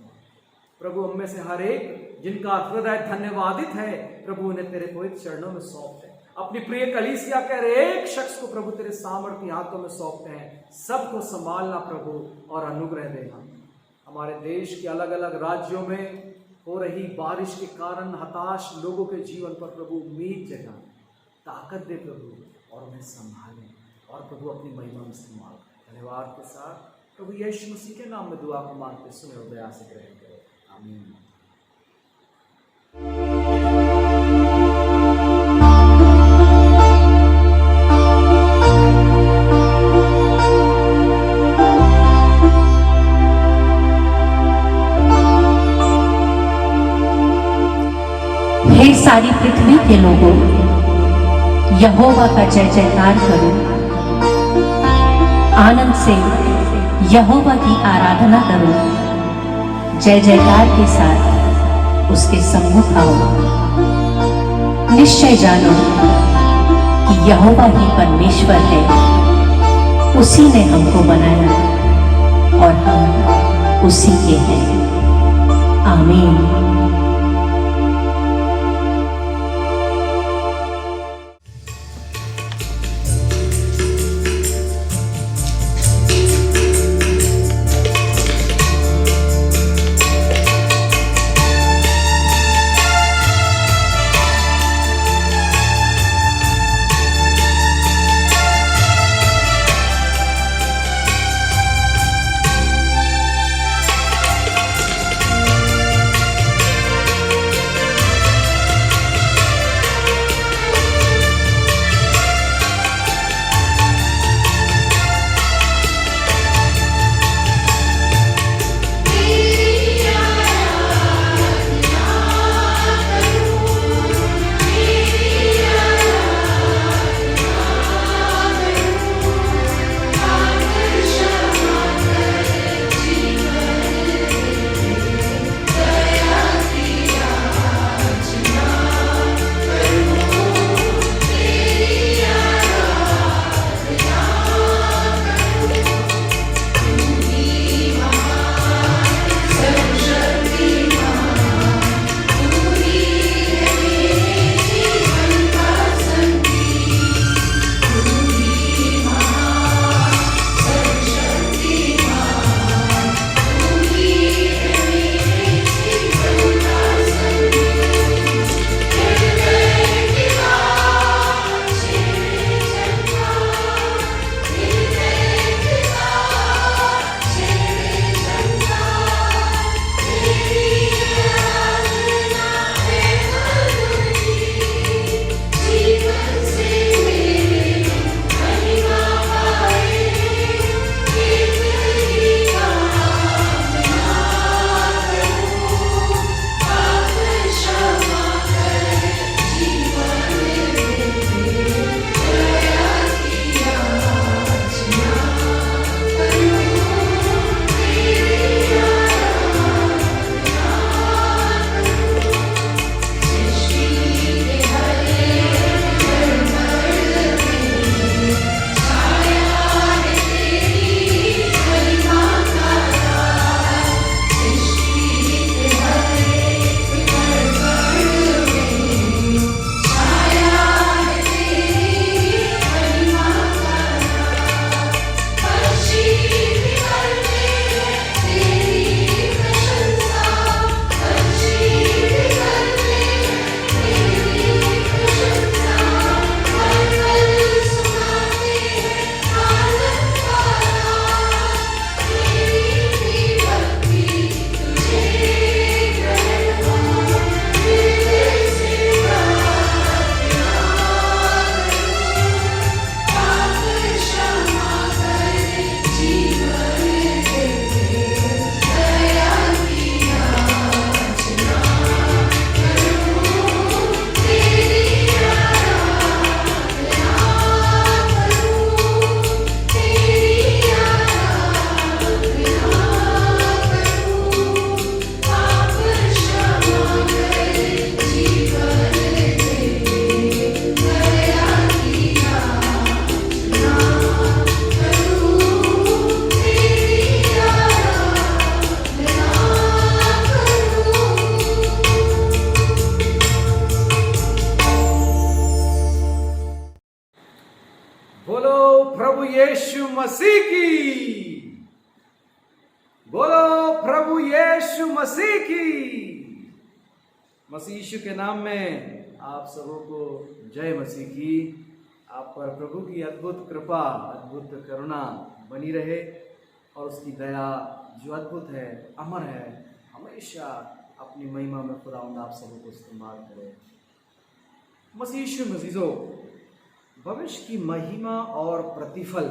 प्रभु। उनमें से हर एक जिनका हृदय धन्यवादित है प्रभु, उन्हें तेरे पवित्र चरणों में सौंपते हैं। अपनी प्रिय कलीसिया के हर एक शख्स को प्रभु तेरे सामर्थ्य हाथों में सौंपते हैं। सबको संभालना प्रभु और अनुग्रह देना। हमारे देश के अलग अलग राज्यों में हो रही बारिश के कारण हताश लोगों के जीवन पर प्रभु उम्मीद जगा, ताकत दे प्रभु और उन्हें संभालें और प्रभु अपनी महिमा में इस्तेमाल करें। धन्यवाद के साथ प्रभु यीशु मसीह के नाम में दुआ को मांगते सुने और दया से ग्रहण करें। आमीन। हे सारी पृथ्वी के लोगों, यहोवा का जय जयकार करो। आनंद से यहोवा की आराधना करो। जय जयकार के साथ उसके सम्मुख आओ। निश्चय जानो कि यहोवा ही परमेश्वर है। उसी ने हमको बनाया और हम उसी के हैं। आमीन। मसीह की। बोलो प्रभु यीशु मसीह की। मसीह यीशु के नाम में आप सबों को जय मसीह की। आप पर प्रभु की अद्भुत कृपा, अद्भुत करुणा बनी रहे और उसकी दया जो अद्भुत है, अमर है, हमेशा अपनी महिमा में खुदावंद आप सबों को इस्तेमाल करे। मसीह यीशु मसीजो, भविष्य की महिमा और प्रतिफल,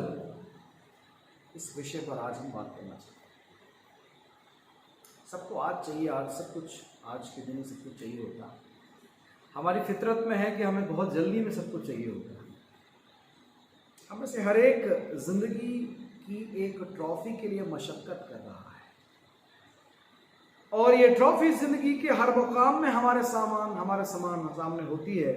इस विषय पर आज हम बात करना चाहते हैं। सबको आज चाहिए, आज सब कुछ, आज के दिन सब कुछ चाहिए होता है। हमारी फितरत में है कि हमें बहुत जल्दी में सब कुछ चाहिए होता है। हमें से हर एक जिंदगी की एक ट्रॉफी के लिए मशक्कत कर रहा है और ये ट्रॉफी जिंदगी के हर मुकाम में हमारे सामने होती है।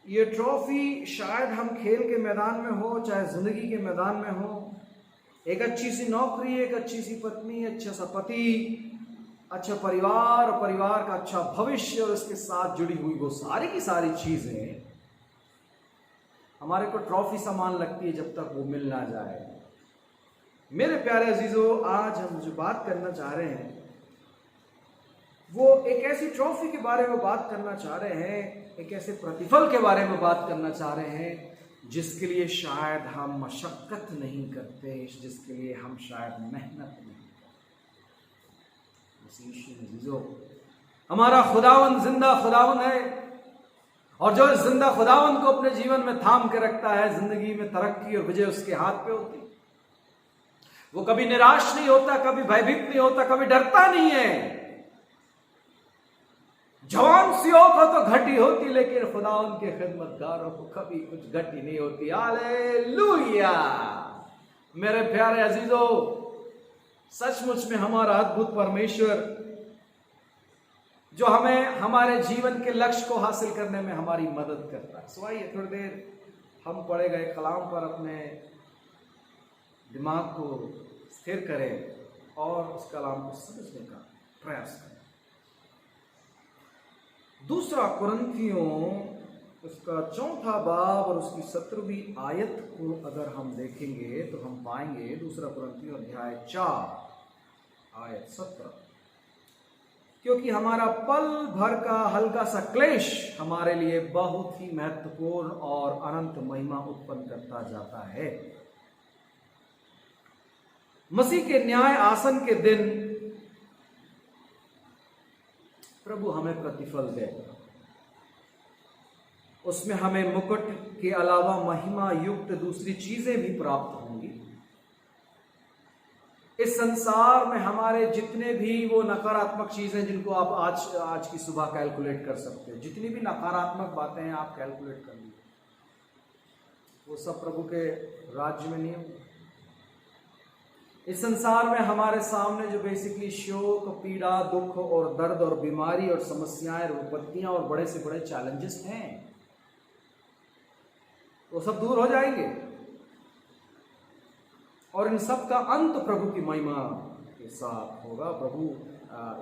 ये ट्रॉफी शायद हम खेल के मैदान में हो, चाहे जिंदगी के मैदान में हो। एक अच्छी सी नौकरी, एक अच्छी सी पत्नी, अच्छा सा पति, अच्छा परिवार, परिवार का अच्छा भविष्य और इसके साथ जुड़ी हुई वो सारी की सारी चीजें हमारे को ट्रॉफी समान लगती है जब तक वो मिल ना जाए। मेरे प्यारे अजीजों, आज हम जो बात करना चाह रहे हैं वो एक ऐसी ट्रॉफी के बारे में बात करना चाह रहे हैं, एक ऐसे प्रतिफल के बारे में बात करना चाह रहे हैं जिसके लिए शायद हम मशक्कत नहीं करते, जिसके लिए हम शायद मेहनत नहीं करते। हमारा खुदावंद जिंदा खुदावंद है और जो इस जिंदा खुदावंद को अपने जीवन में थाम के रखता है, जिंदगी में तरक्की और विजय उसके हाथ पे होती। वो कभी निराश नहीं होता, कभी भयभीत नहीं होता, कभी डरता नहीं है। जवान सियों को तो घटी होती, लेकिन खुदावंद के खिदमतगारों को कभी कुछ घटी नहीं होती। हालेलुया। मेरे प्यारे अजीजों, सचमुच में हमारा अद्भुत परमेश्वर जो हमें हमारे जीवन के लक्ष्य को हासिल करने में हमारी मदद करता है। सो आइए थोड़ी देर हम पढ़े गए कलाम पर अपने दिमाग को स्थिर करें और उस कलाम को समझने का प्रयास करें। दूसरा कुरिन्थियों उसका 4वां बाब और उसकी 17वीं आयत को अगर हम देखेंगे तो हम पाएंगे, दूसरा कुरिन्थियों अध्याय 4 आयत 17, क्योंकि हमारा पल भर का हल्का सा क्लेश हमारे लिए बहुत ही महत्वपूर्ण और अनंत महिमा उत्पन्न करता जाता है। मसीह के न्याय आसन के दिन प्रभु हमें प्रतिफल देगा। उसमें हमें मुकुट के अलावा महिमा युक्त दूसरी चीजें भी प्राप्त होंगी। इस संसार में हमारे जितने भी वो नकारात्मक चीजें जिनको आप आज की सुबह कैलकुलेट कर सकते हो, जितनी भी नकारात्मक बातें हैं आप कैलकुलेट कर लीजिए, वो सब प्रभु के राज्य में नहीं होंगे। इस संसार में हमारे सामने जो बेसिकली शोक, पीड़ा, दुख और दर्द और बीमारी और समस्याएं, विपत्तियां और बड़े से बड़े चैलेंजेस हैं, वो सब दूर हो जाएंगे और इन सब का अंत प्रभु की महिमा के साथ होगा। प्रभु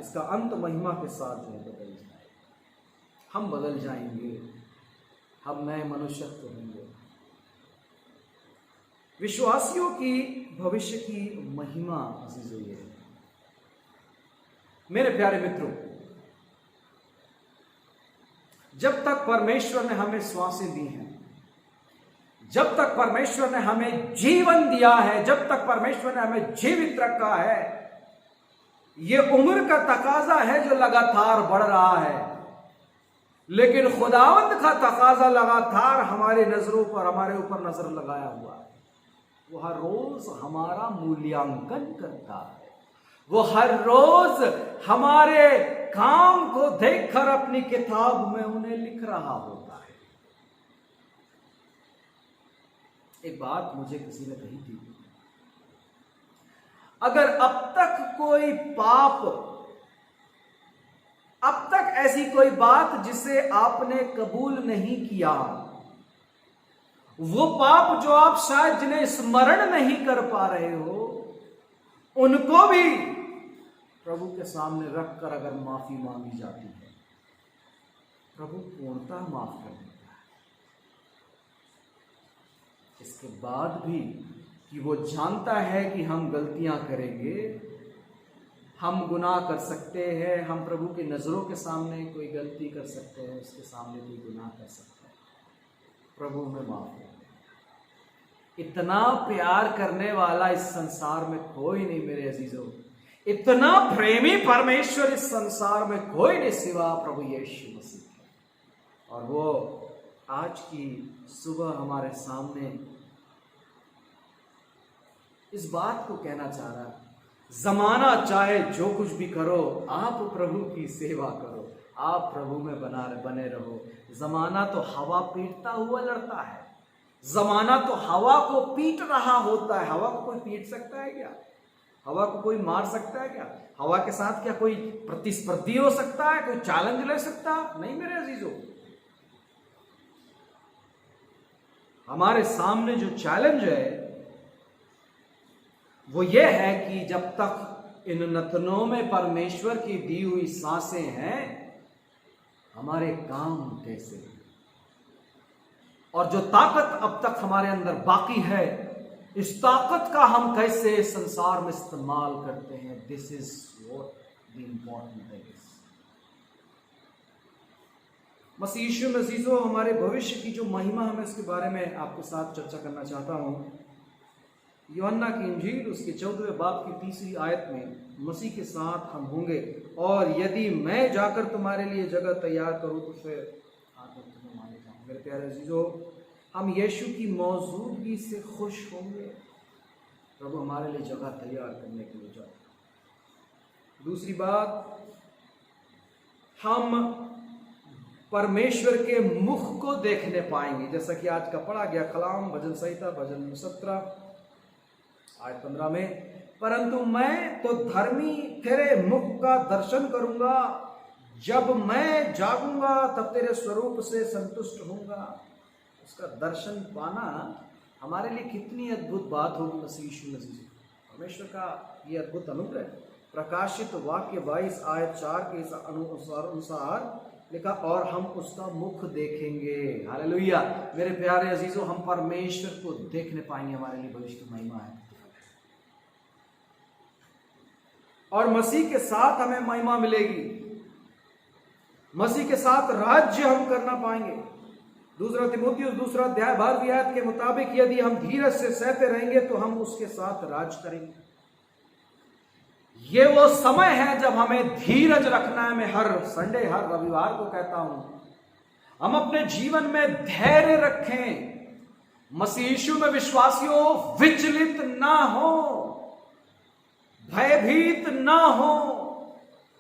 इसका अंत महिमा के साथ जो बदल जाएगा, हम बदल जाएंगे, हम नए मनुष्यत्व होंगे। विश्वासियों की भविष्य की महिमा अजीजों ये है। मेरे प्यारे मित्रों, जब तक परमेश्वर ने हमें श्वासें दी हैं, जब तक परमेश्वर ने हमें जीवन दिया है, जब तक परमेश्वर ने हमें जीवित रखा है, ये उम्र का तकाजा है जो लगातार बढ़ रहा है। लेकिन खुदावंद का तकाजा लगातार हमारे नजरों पर, हमारे ऊपर नजर लगाया हुआ है। वो हर रोज हमारा मूल्यांकन करता है, वो हर रोज हमारे काम को देखकर अपनी किताब में उन्हें लिख रहा होता है। एक बात मुझे किसी ने कही थी, अगर अब तक ऐसी कोई बात जिसे आपने कबूल नहीं किया, वो पाप जो आप शायद जिन्हें स्मरण नहीं कर पा रहे हो, उनको भी प्रभु के सामने रखकर अगर माफी मांगी जाती है, प्रभु पूर्णतः माफ कर देता है। इसके बाद भी कि वो जानता है कि हम गलतियां करेंगे, हम गुनाह कर सकते हैं, हम प्रभु की नज़रों के सामने कोई गलती कर सकते हैं, उसके सामने कोई गुनाह कर सकते हैं। प्रभु हमें माफ करे। इतना प्यार करने वाला इस संसार में कोई नहीं मेरे अजीजों, इतना प्रेमी परमेश्वर इस संसार में कोई नहीं सिवा प्रभु यीशु मसीह। और वो आज की सुबह हमारे सामने इस बात को कहना चाह रहा है, जमाना चाहे जो कुछ भी करो, आप प्रभु की सेवा करो, आप प्रभु में बने रहो। जमाना तो हवा पीटता हुआ लड़ता है, जमाना तो हवा को पीट रहा होता है। हवा को कोई पीट सकता है क्या? हवा को कोई मार सकता है क्या? हवा के साथ क्या कोई प्रतिस्पर्धी हो सकता है? कोई चैलेंज ले सकता? नहीं मेरे अजीजों, हमारे सामने जो चैलेंज है वो ये है कि जब तक इन नथनों में परमेश्वर की दी हुई सांसें हैं, हमारे काम कैसे, और जो ताकत अब तक हमारे अंदर बाकी है, इस ताकत का हम कैसे संसार में इस्तेमाल करते हैं। This is what the important thing is. मसीह यीशु में अजीजों, हमारे भविष्य की जो महिमा है, मैं इसके बारे में आपके साथ चर्चा करना चाहता हूं। यूहन्ना की इंजील उसके 14वें बाब की 3री आयत में मसीह के साथ हम होंगे, और यदि मैं जाकर तुम्हारे लिए जगह तैयार करूं तो फिर आकर तुम्हें माने जाऊं। मेरे प्यारे अजीजों, हम यीशु की मौजूदगी से खुश होंगे। प्रभु हमारे लिए जगह तैयार करने के लिए जाए। दूसरी बात, हम परमेश्वर के मुख को देखने पाएंगे, जैसा कि आज का पढ़ा गया कलाम भजन संहिता भजन 17 आयत 15 में, परंतु मैं तो धर्मी तेरे मुख का दर्शन करूंगा, जब मैं जागूंगा तब तेरे स्वरूप से संतुष्ट होऊंगा। उसका दर्शन पाना हमारे लिए कितनी अद्भुत बात होगी मसीह यीशु मसीह। परमेश्वर का ये अद्भुत अनुग्रह। प्रकाशित वाक्य 22 आयत 4 के अनुसार लिखा, और हम उसका मुख देखेंगे। हालेलुया। मेरे प्यारे अजीजों, हम परमेश्वर को देखने पाएंगे, हमारे लिए भविष्य की महिमा है। और मसीह के साथ हमें महिमा मिलेगी, मसीह के साथ राज्य हम करना पाएंगे। 2 तीमुथियुस 2 अध्याय 12वीं आयत के मुताबिक, यदि हम धीरज से सहते रहेंगे तो हम उसके साथ राज करेंगे। ये वो समय है जब हमें धीरज रखना है। मैं हर संडे, हर रविवार को कहता हूं, हम अपने जीवन में धैर्य रखें। मसीह यीशु में विश्वासियों, विचलित ना हो, भयभीत ना हो,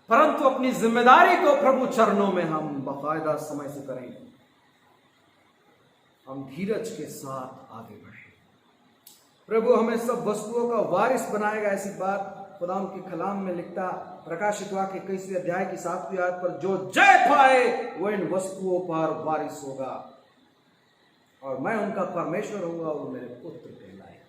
परंतु अपनी जिम्मेदारी को प्रभु चरणों में हम बाकायदा समय से करें। हम धीरज के साथ आगे बढ़े। प्रभु हमें सब वस्तुओं का वारिस बनाएगा। ऐसी बात खुदाम के कलाम में लिखता, प्रकाशित वाक्य 21वें अध्याय की 7वीं आयत पर, जो जय पाए वो इन वस्तुओं पर वारिस होगा, और मैं उनका परमेश्वर होऊंगा, वो मेरे पुत्र कहलाए।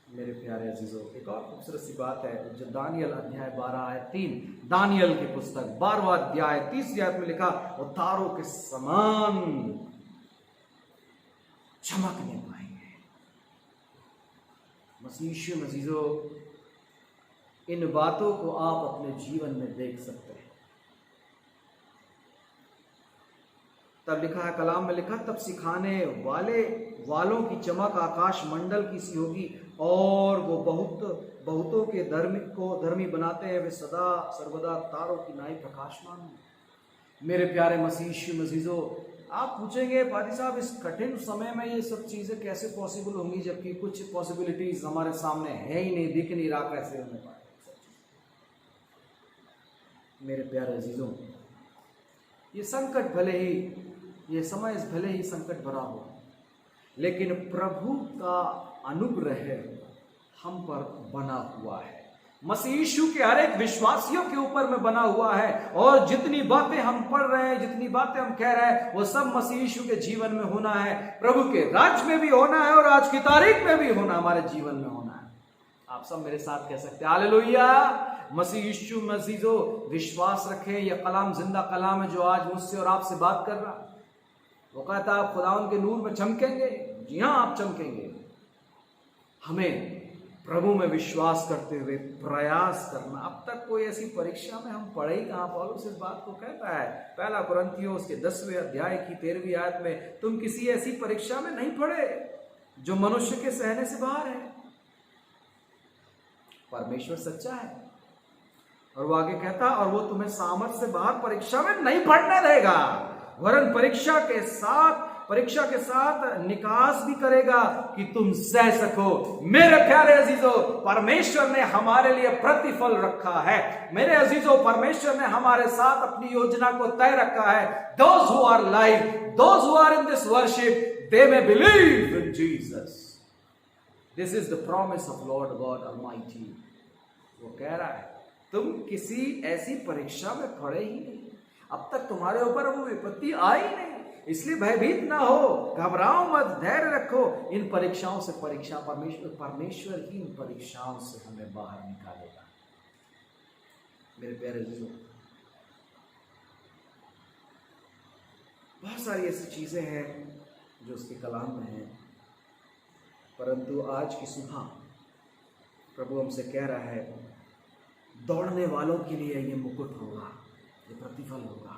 मेरे प्यारे अजीजों, एक और खूबसूरत सी बात है जो दानियल अध्याय 12 आयत 3, दानियल की पुस्तक 12वां अध्याय 3री आयत में लिखा, वो तारों के समान चमकने पाएंगे। मसीह यीशु में अजीजों, इन बातों को आप अपने जीवन में देख सकते हैं। तब लिखा है, कलाम में लिखा, तब सिखाने वालों की चमक आकाश मंडल की सी होगी, और वो बहुतों के धर्मी बनाते हैं, वे सदा सर्वदा तारों की नाई प्रकाशमान हैं। मेरे प्यारे मसीह यीशु मसीजों, आप पूछेंगे, पादी साहब इस कठिन समय में ये सब चीजें कैसे पॉसिबल होंगी, जबकि कुछ पॉसिबिलिटीज हमारे सामने है ही नहीं, दिख नहीं रहा, कैसे होने पाए। मेरे प्यारे अजीजों, ये संकट भले ही, ये समय भले ही संकट भरा हो, लेकिन प्रभु का अनुग्रह हम पर बना हुआ है। मसीह यीशु के हर एक विश्वासियों के ऊपर में बना हुआ है, और जितनी बातें हम पढ़ रहे हैं, जितनी बातें हम कह रहे हैं, वो सब मसीह यीशु के जीवन में होना है, प्रभु के राज्य में भी होना है, और आज की तारीख में भी होना, हमारे जीवन में होना है। आप सब मेरे साथ कह सकते हैं हालेलुया। मसीह यीशु मसीजो, विश्वास रखें, यह कलाम जिंदा कलाम है जो आज मुझसे और आपसे बात कर रहा। वो कहता आप खुदावंद के नूर में चमकेंगे। जी हाँ, आप चमकेंगे। हमें प्रभु में विश्वास करते हुए प्रयास करना। अब तक कोई ऐसी परीक्षा में हम पढ़े ही कहाँ? पौलुस इस बात को कहता है पहला कुरिन्थियों उसके 10वें अध्याय की 13वीं आयत में, तुम किसी ऐसी परीक्षा में नहीं पड़े जो मनुष्य के सहने से बाहर है। परमेश्वर सच्चा है और वो आगे कहता, और वो तुम्हें सामर्थ से बाहर परीक्षा में नहीं पड़ने देगा, वरन परीक्षा के साथ निकास भी करेगा कि तुम सह सको। मेरे प्यारे अजीजों, परमेश्वर ने हमारे लिए प्रतिफल रखा है। मेरे अजीजों, परमेश्वर ने हमारे साथ अपनी योजना को तय रखा है। Those who are alive, those who are in this worship, they may believe in Jesus. This is the promise of Lord God Almighty. वो कह रहा है तुम किसी ऐसी परीक्षा में पड़े ही नहीं, अब तक तुम्हारे ऊपर वो विपत्ति आई नहीं, इसलिए भयभीत ना हो, घबराओ मत, धैर्य रखो। इन परीक्षाओं से परमेश्वर ही इन परीक्षाओं से हमें बाहर निकालेगा। मेरे प्यारे दोस्तों, बहुत सारी ऐसी चीजें हैं जो उसके कलाम में हैं, परंतु आज की सुबह प्रभु हमसे कह रहा है दौड़ने वालों के लिए ये मुकुट होगा, ये प्रतिफल होगा।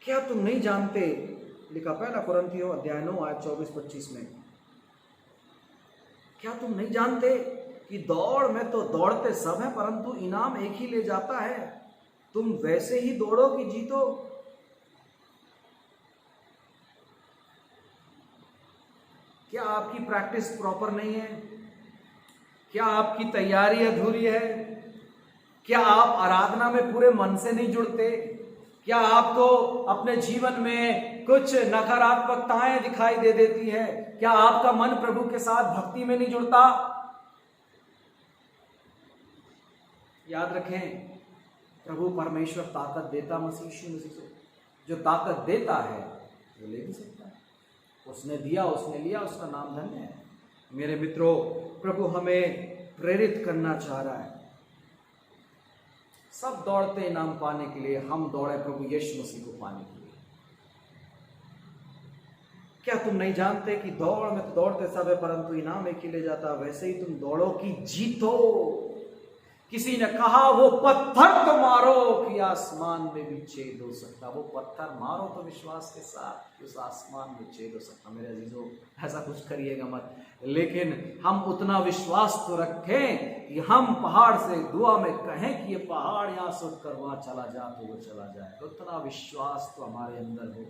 क्या तुम नहीं जानते, लिखा पहला कुरिन्थियों अध्याय 9 आयत 24-25 में, क्या तुम नहीं जानते कि दौड़ में तो दौड़ते सब हैं परंतु इनाम एक ही ले जाता है। तुम वैसे ही दौड़ो कि जीतो। क्या आपकी प्रैक्टिस प्रॉपर नहीं है? क्या आपकी तैयारी अधूरी है? क्या आप आराधना में पूरे मन से नहीं जुड़ते? क्या आपको अपने जीवन में कुछ नकारात्मकताएं दिखाई दे देती है? क्या आपका मन प्रभु के साथ भक्ति में नहीं जुड़ता? याद रखें, प्रभु परमेश्वर ताकत देता मसीह से, जो ताकत देता है वो ले भी सकता है। उसने दिया, उसने लिया, उसका नाम धन्य है। मेरे मित्रों, प्रभु हमें प्रेरित करना चाह रहा है। सब दौड़ते इनाम पाने के लिए, हम दौड़े प्रभु यीशु मसीह को पाने के लिए। क्या तुम नहीं जानते कि दौड़ में तो दौड़ते सब है परंतु इनाम एक ही ले जाता, वैसे ही तुम दौड़ो कि जीतो। किसी ने कहा वो पत्थर तो मारो कि आसमान में भी छेद हो सकता। वो पत्थर मारो तो विश्वास के साथ उस आसमान में छेद हो सकता। मेरे अजीजों, ऐसा कुछ करिएगा मत, लेकिन हम उतना विश्वास तो रखें कि हम पहाड़ से दुआ में कहें कि ये पहाड़ यहाँ से उठकर वहाँ चला जा तो वो चला जाए। उतना विश्वास तो हमारे अंदर हो,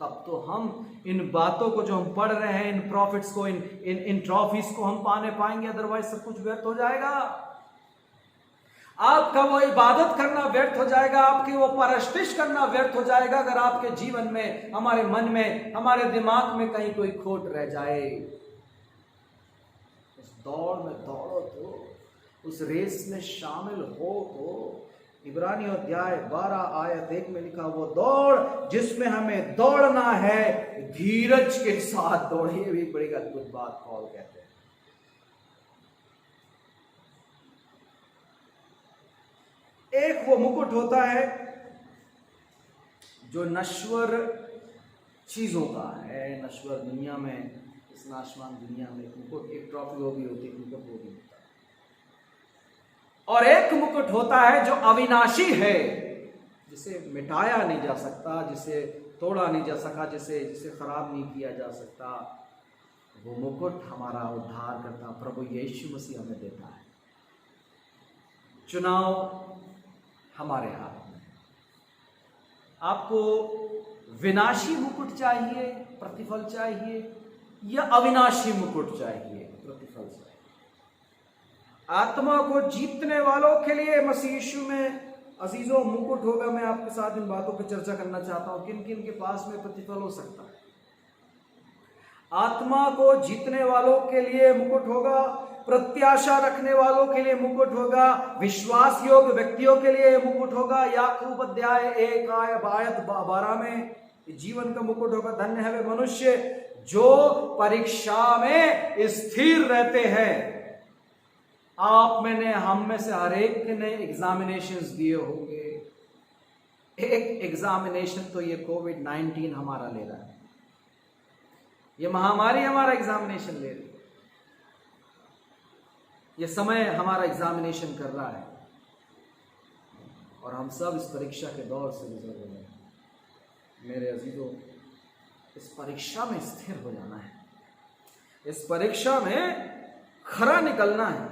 तब तो हम इन बातों को जो हम पढ़ रहे हैं, इन प्रॉफिट्स को, इन ट्रॉफीज को हम पाने पाएंगे। अदरवाइज सब कुछ व्यर्थ हो जाएगा। आपका वो इबादत करना व्यर्थ हो जाएगा, आपकी वो परस्तिश करना व्यर्थ हो जाएगा अगर आपके जीवन में, हमारे मन में, हमारे दिमाग में कहीं कोई खोट रह जाए। उस दौड़ में दौड़ो तो, उस रेस में शामिल हो तो। इब्रानियों अध्याय 12 आयत 1 में लिखा, वो दौड़ जिसमें हमें दौड़ना है धीरज के साथ दौड़े। ये भी बड़ी अद्भुत बात पौल कहते हैं। एक वो मुकुट होता है जो नश्वर चीजों का है, नश्वर दुनिया में, इस नाशवान दुनिया में एक मुकुट, एक ट्रॉफी वो भी होती है, मुकुट वो भी होता है। और एक मुकुट होता है जो अविनाशी है, जिसे मिटाया नहीं जा सकता, जिसे तोड़ा नहीं जा सका, जिसे खराब नहीं किया जा सकता। वो मुकुट हमारा उद्धार करता प्रभु यीशु मसीह हमें देता है। चुनाव हमारे हाथ में। आपको विनाशी मुकुट चाहिए, प्रतिफल चाहिए, या अविनाशी मुकुट चाहिए, प्रतिफल चाहिए? आत्मा को जीतने वालों के लिए मसीह यीशु में अजीजों मुकुट होगा। मैं आपके साथ इन बातों पर चर्चा करना चाहता हूं, किन किन के पास में प्रतिफल हो सकता है। आत्मा को जीतने वालों के लिए मुकुट होगा, प्रत्याशा रखने वालों के लिए मुकुट होगा, विश्वास योग्य व्यक्तियों के लिए मुकुट होगा। याकूब अध्याय 1 आयत 12 में जीवन का मुकुट होगा। धन्य है वे मनुष्य जो परीक्षा में स्थिर रहते हैं। आप मैंने, हम में से हर एक ने एग्जामिनेशंस दिए होंगे। एक एग्जामिनेशन तो ये कोविड-19 हमारा ले रहा है। ये महामारी हमारा एग्जामिनेशन ले रही है, ये समय हमारा एग्जामिनेशन कर रहा है और हम सब इस परीक्षा के दौर से गुजर रहे हैं। मेरे अजीजों, इस परीक्षा में स्थिर हो जाना है, इस परीक्षा में खरा निकलना है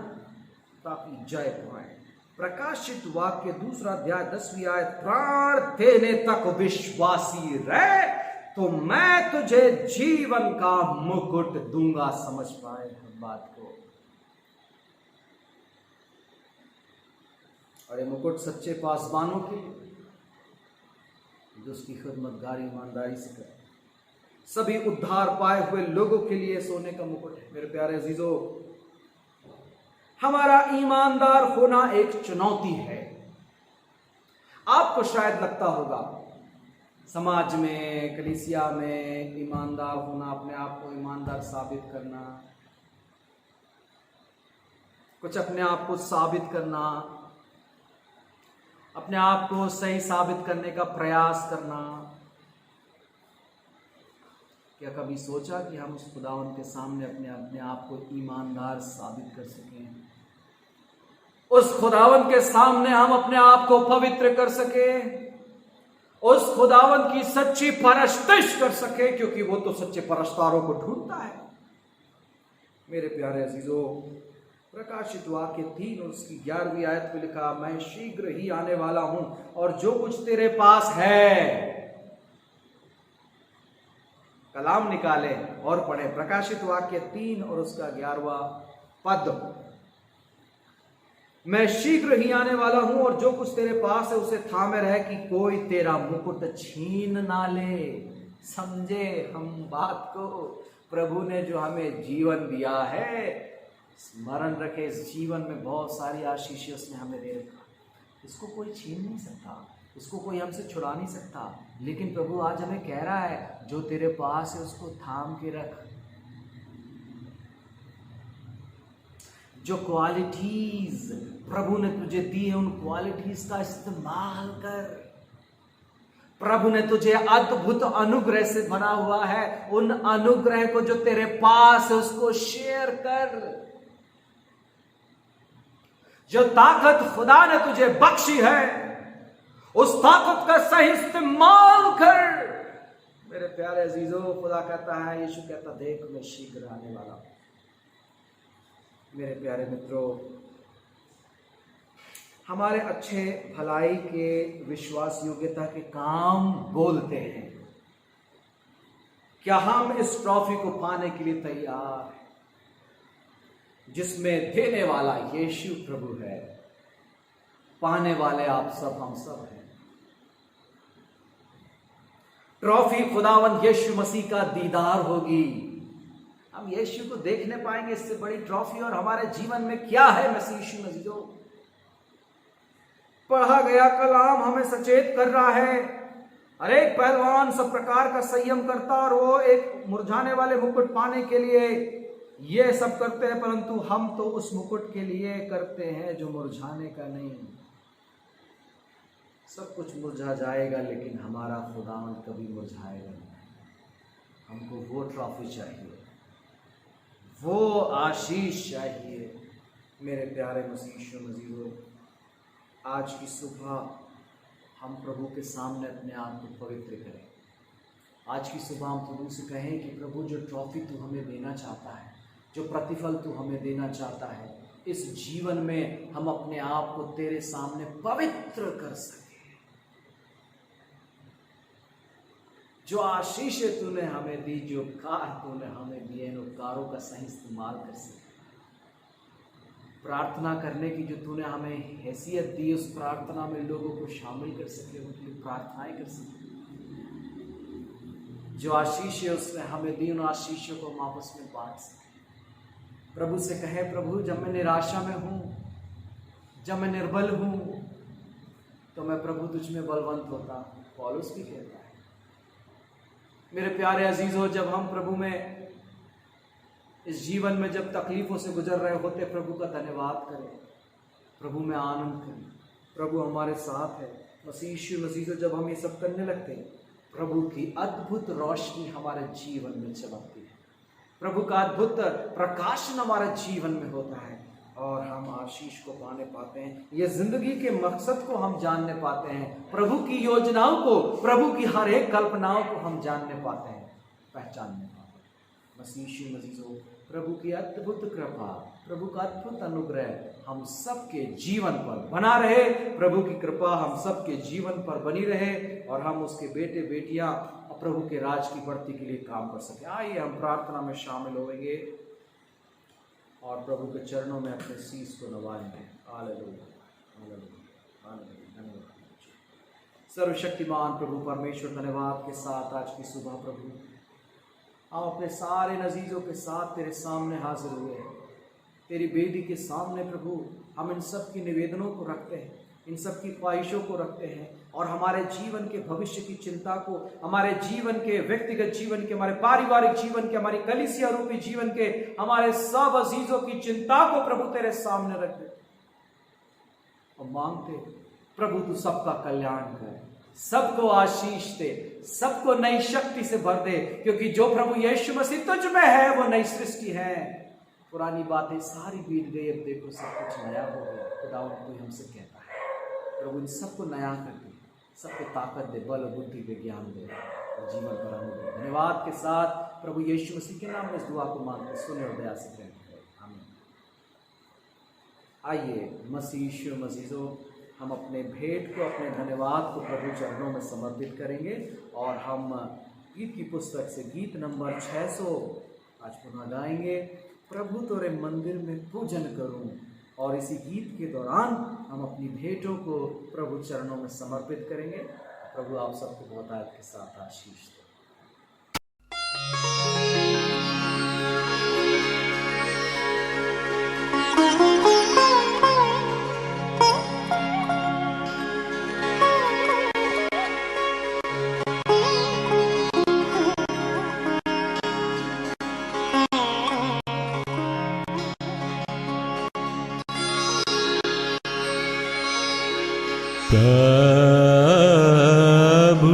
ताकि जय पाए। प्रकाशित वाक्य 2 अध्याय 10वीं आयत, प्राण देने तक विश्वासी रहे तो मैं तुझे जीवन का मुकुट दूंगा। समझ पाए हम बात को? और ये मुकुट सच्चे पासबानों के लिए जो उसकी खिदमतगारी ईमानदारी से करे, सभी उद्धार पाए हुए लोगों के लिए सोने का मुकुट है। मेरे प्यारे अजीजों, हमारा ईमानदार होना एक चुनौती है। आपको शायद लगता होगा समाज में, कलीसिया में ईमानदार होना, अपने आप को ईमानदार साबित करना, कुछ अपने आप को साबित करना, अपने आप को सही साबित करने का प्रयास करना। क्या कभी सोचा कि हम उस खुदावंद के सामने अपने आप को ईमानदार साबित कर सकें? उस खुदावंद के सामने हम अपने आप को पवित्र कर सके, उस खुदावंद की सच्ची परस्तिश कर सके, क्योंकि वो तो सच्चे परस्तारों को ढूंढता है। मेरे प्यारे अजीजों, प्रकाशित वाक्य 3 और उसकी 11वीं आयत में लिखा, मैं शीघ्र ही आने वाला हूं और जो कुछ तेरे पास है, कलाम निकाले और पढ़े। प्रकाशित वाक्य 3 और उसका 11वां पद, मैं शीघ्र ही आने वाला हूं और जो कुछ तेरे पास है उसे थामे रहे कि कोई तेरा मुकुट छीन ना ले। समझे हम बात को? प्रभु ने जो हमें जीवन दिया है, स्मरण रखे, इस जीवन में बहुत सारी आशीषें उसने हमें दे रखा, इसको कोई छीन नहीं सकता, इसको कोई हमसे छुड़ा नहीं सकता। लेकिन प्रभु आज हमें कह रहा है, जो तेरे पास है उसको थाम के रख। जो क्वालिटीज प्रभु ने तुझे दी है, उन क्वालिटीज का इस्तेमाल कर। प्रभु ने तुझे अद्भुत अनुग्रह से बना हुआ है, उन अनुग्रह को जो तेरे पास है उसको शेयर कर। जो ताकत खुदा ने तुझे बख्शी है, उस ताकत का सही इस्तेमाल कर। मेरे प्यारे अजीजों, खुदा कहता है, यीशु कहता, देख मैं शीघ्र आने वाला हूं। मेरे प्यारे मित्रों, हमारे अच्छे भलाई के विश्वास योग्यता के काम बोलते हैं। क्या हम इस ट्रॉफी को पाने के लिए तैयार हैं, जिसमें देने वाला यीशु प्रभु है, पाने वाले आप सब, हम सब हैं। ट्रॉफी खुदावंद यीशु मसीह का दीदार होगी। हम यीशु को देखने पाएंगे, इससे बड़ी ट्रॉफी और हमारे जीवन में क्या है? मसीह यीशु मसीह। पढ़ा गया कलाम हमें सचेत कर रहा है। हर एक पहलवान सब प्रकार का संयम करता और वो एक मुरझाने वाले मुकुट पाने के लिए ये सब करते हैं, परंतु हम तो उस मुकुट के लिए करते हैं जो मुरझाने का नहीं। सब कुछ मुरझा जाएगा, लेकिन हमारा खुदावंद कभी मुरझाएगा नहीं। हमको वो ट्रॉफी चाहिए, वो आशीष चाहिए। मेरे प्यारे मसीह मसीहों, आज की सुबह हम प्रभु के सामने अपने आप को पवित्र करें। आज की सुबह हम प्रभु से कहें कि प्रभु, जो ट्रॉफी तू हमें देना चाहता है, जो प्रतिफल तू हमें देना चाहता है, इस जीवन में हम अपने आप को तेरे सामने पवित्र कर सकें। जो आशीषें तूने हमें दी, जो उपकार तूने हमें दिए, इन उपकारों का सही इस्तेमाल कर सके। प्रार्थना करने की जो तूने हमें हैसियत दी, उस प्रार्थना में लोगों को शामिल कर सके, उनके लिए प्रार्थनाएं कर सके। जो आशीषें उसने हमें दी, उन आशीषों को हम आपस में बांट सके। प्रभु से कहे, प्रभु, जब मैं निराशा में हूँ, जब मैं निर्बल हूँ, तो मैं प्रभु तुझ में बलवंत होता हूँ। पौलुस भी कहता है। मेरे प्यारे अजीजों, जब हम प्रभु में इस जीवन में जब तकलीफों से गुजर रहे होते, प्रभु का धन्यवाद करें, प्रभु में आनंद करें। प्रभु हमारे साथ है। मसीह जब हम ये सब करने लगते हैं, प्रभु की अद्भुत रोशनी हमारे जीवन में चमकती है। प्रभु का अद्भुत प्रकाशन हमारे जीवन में होता है और हम आशीष को पाने पाते हैं। ये जिंदगी के मकसद को हम जानने पाते हैं, प्रभु की योजनाओं को, प्रभु की हर एक कल्पनाओं को हम जानने पाते हैं, पहचानने पाते हैं। मसीह यीशु मसीह, प्रभु की अद्भुत कृपा, प्रभु का अद्भुत अनुग्रह हम सबके जीवन पर बना रहे। प्रभु की कृपा हम सबके जीवन पर बनी रहे और हम उसके बेटे बेटियां प्रभु के राज की बढ़ती के लिए काम कर सके। आइए हम प्रार्थना में शामिल होंगे और प्रभु के चरणों में अपने शीश को नवाएंगे। हालेलुया, हालेलुया, हालेलुया, धन्यवाद। सर्वशक्तिमान प्रभु परमेश्वर, धन्यवाद के साथ आज की सुबह प्रभु हम अपने सारे नजीजों के साथ तेरे सामने हाजिर हुए हैं। तेरी बेदी के सामने प्रभु हम इन सब की निवेदनों को रखते हैं, इन सब की ख्वाहिशों को रखते हैं और हमारे जीवन के भविष्य की चिंता को, हमारे जीवन के व्यक्तिगत जीवन के, हमारे पारिवारिक जीवन के, हमारी कलीसिया रूपी जीवन के, हमारे सब अजीजों की चिंता को प्रभु तेरे सामने रखते और मांगते प्रभु तू सबका कल्याण कर, सबको आशीष दे, सबको नई शक्ति से भर दे, क्योंकि जो प्रभु यीशु मसीह तुझ में है वो नई सृष्टि है। पुरानी बातें सारी बीत गई, अब देखो सब कुछ नया हो गया। खुदा कोई हमसे कहता है प्रभु इन सबको नया कर दे, सबको ताकत दे, बल बुद्धि पे ज्ञान दे और जीवन पर अनुग्रह। धन्यवाद के साथ प्रभु यीशु मसीह के नाम में इस दुआ को मांगते सुने और दया से करें, आमीन। आइए मसीह यीशु मसीहो, हम अपने भेंट को, अपने धन्यवाद को प्रभु चरणों में समर्पित करेंगे और हम गीत की पुस्तक से गीत नंबर 600 आज पुनः गाएंगे, प्रभु तोरे मंदिर में पूजन करूं। और इसी गीत के दौरान हम अपनी भेंटों को प्रभु चरणों में समर्पित करेंगे। प्रभु आप सबको बहुतायत के साथ आशीष दे। प्रभु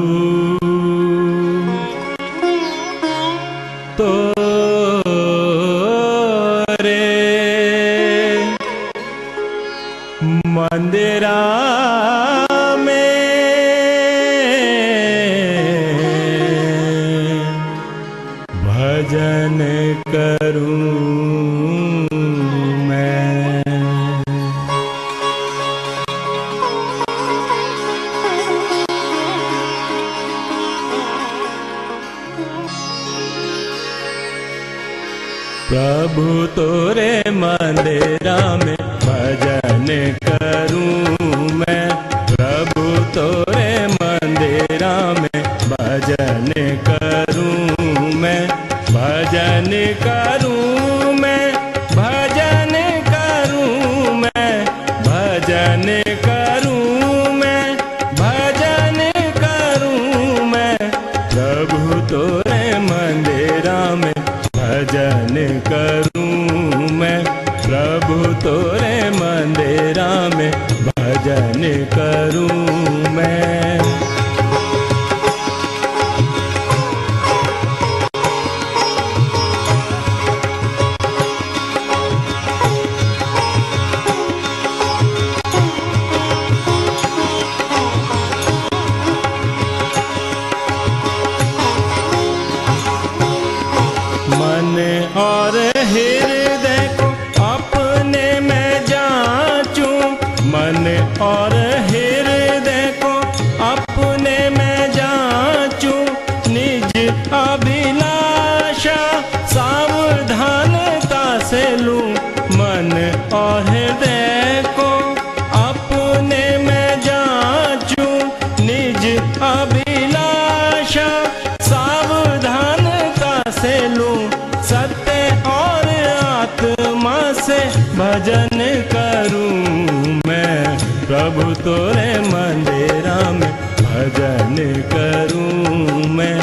तोरे मंदिरा में भजन करूं प्रभु तोरे मंदिरा में भजन करूं मैं, प्रभु तोरे मंदिरा में भजन करूं मैं, भजन करूं मैं, भजन करूं मैं, भजन करूं मैं, भजन करूं मैं, प्रभु तोरे मंदिरा में भजन करूं मैं, प्रभु तोरे मंदिरा में भजन करूं मैं। मन और हृदय को अपने में जांचूं, मन और हृदय को अपने में जांचूं, निज अभिलाषा सावधानता से लूं, मन और हृदय को अपने में जांचूं, निज अभिलाषा सावधानता से लूं, सत्य और आत्मा से भजन करूं मैं, प्रभु तोरे मंदिरा में भजन करूं मैं,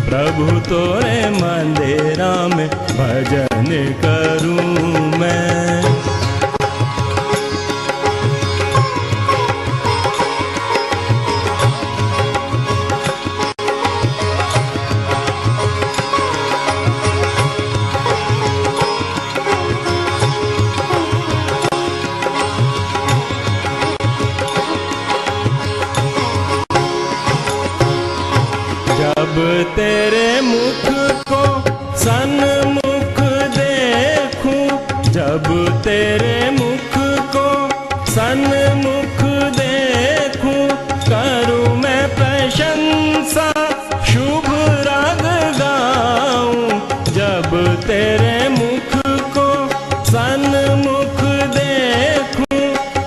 प्रभु तोरे मंदिरा में भजन करूं मैं। जब तेरे मुख को सन्मुख देखूं, करूं मैं प्रशंसा शुभ राग गाऊं। जब तेरे मुख को सन्मुख देखूं,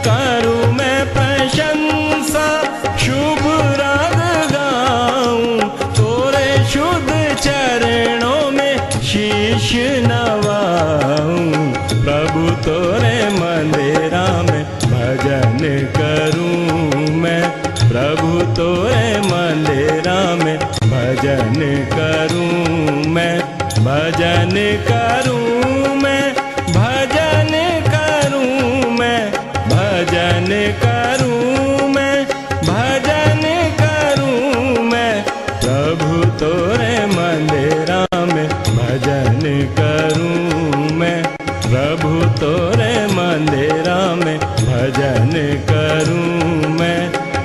करूं मैं प्रशंसा शुभ राग गाऊं। तोरे शुद्ध चरणों में शीश नवाऊं। प्रभु तोरे मंदिरा में भजन करूं मैं। प्रभु तोरे मंदिरा में भजन करूं मैं। भजन करूं मैं, भजन करूं मैं, भजन करूं मैं, भजन करूं मैं। प्रभु तोरे मंदिरा में भजन करूं मैं। प्रभु तोरे मंदिरा में भजन करूं मैं।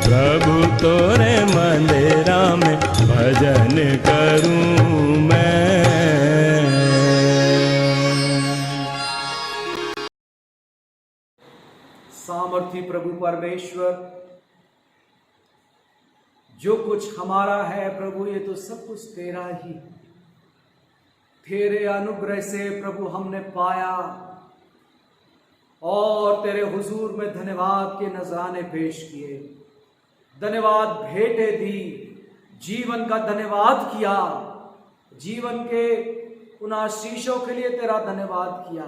प्रभु तोरे मंदिरा में भजन करूं मैं। सामर्थी प्रभु परमेश्वर, जो कुछ हमारा है प्रभु, ये तो सब कुछ तेरा ही। तेरे अनुग्रह से प्रभु हमने पाया और तेरे हुजूर में धन्यवाद के नजराने पेश किए, धन्यवाद भेंटे दी, जीवन का धन्यवाद किया, जीवन के उन आशीषों के लिए तेरा धन्यवाद किया।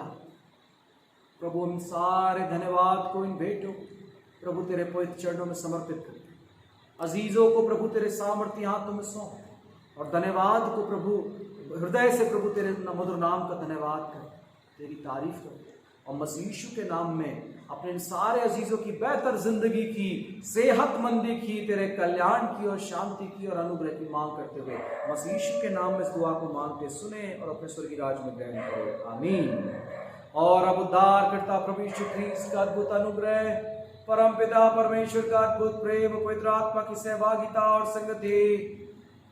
प्रभु हम सारे धन्यवाद को, इन भेंटों प्रभु तेरे पवित्र चरणों में समर्पित करते हैं। अजीजों को प्रभु तेरे सामर्थ्य हाथों में सौंप और धन्यवाद को प्रभु हृदय से प्रभु तेरे मधुर नाम का धन्यवाद कर, तेरी तारीफ कर और मसीह यीशु के नाम में अपने इन सारे अजीजों की बेहतर जिंदगी की, सेहतमंदी की, तेरे कल्याण की और शांति की और अनुग्रह की मांग करते हुए मसीह यीशु के नाम में इस दुआ को मांगते सुने और अपने स्वर्गीय राज में ग्रहण करें। आमीन। और अब उद्धार करता प्रभु यीशु ख्रीस्त का अद्भुत अनुग्रह, परम पिता परमेश्वर का अद्भुत प्रेम, पवित्र आत्मा की सहभागिता और संगति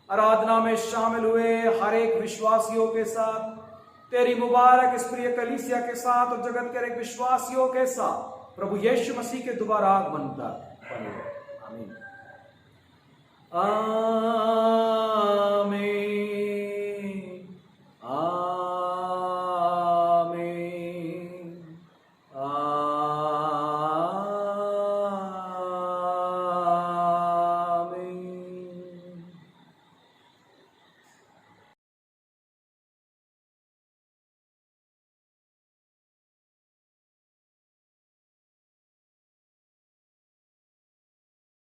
आराधना में शामिल हुए हर एक विश्वासियों के साथ, तेरी मुबारक इस प्रिय कलीसिया के साथ और जगत के हर एक विश्वासियों के साथ प्रभु यीशु मसीह के दोबारा आगमन तक बने। आमीन।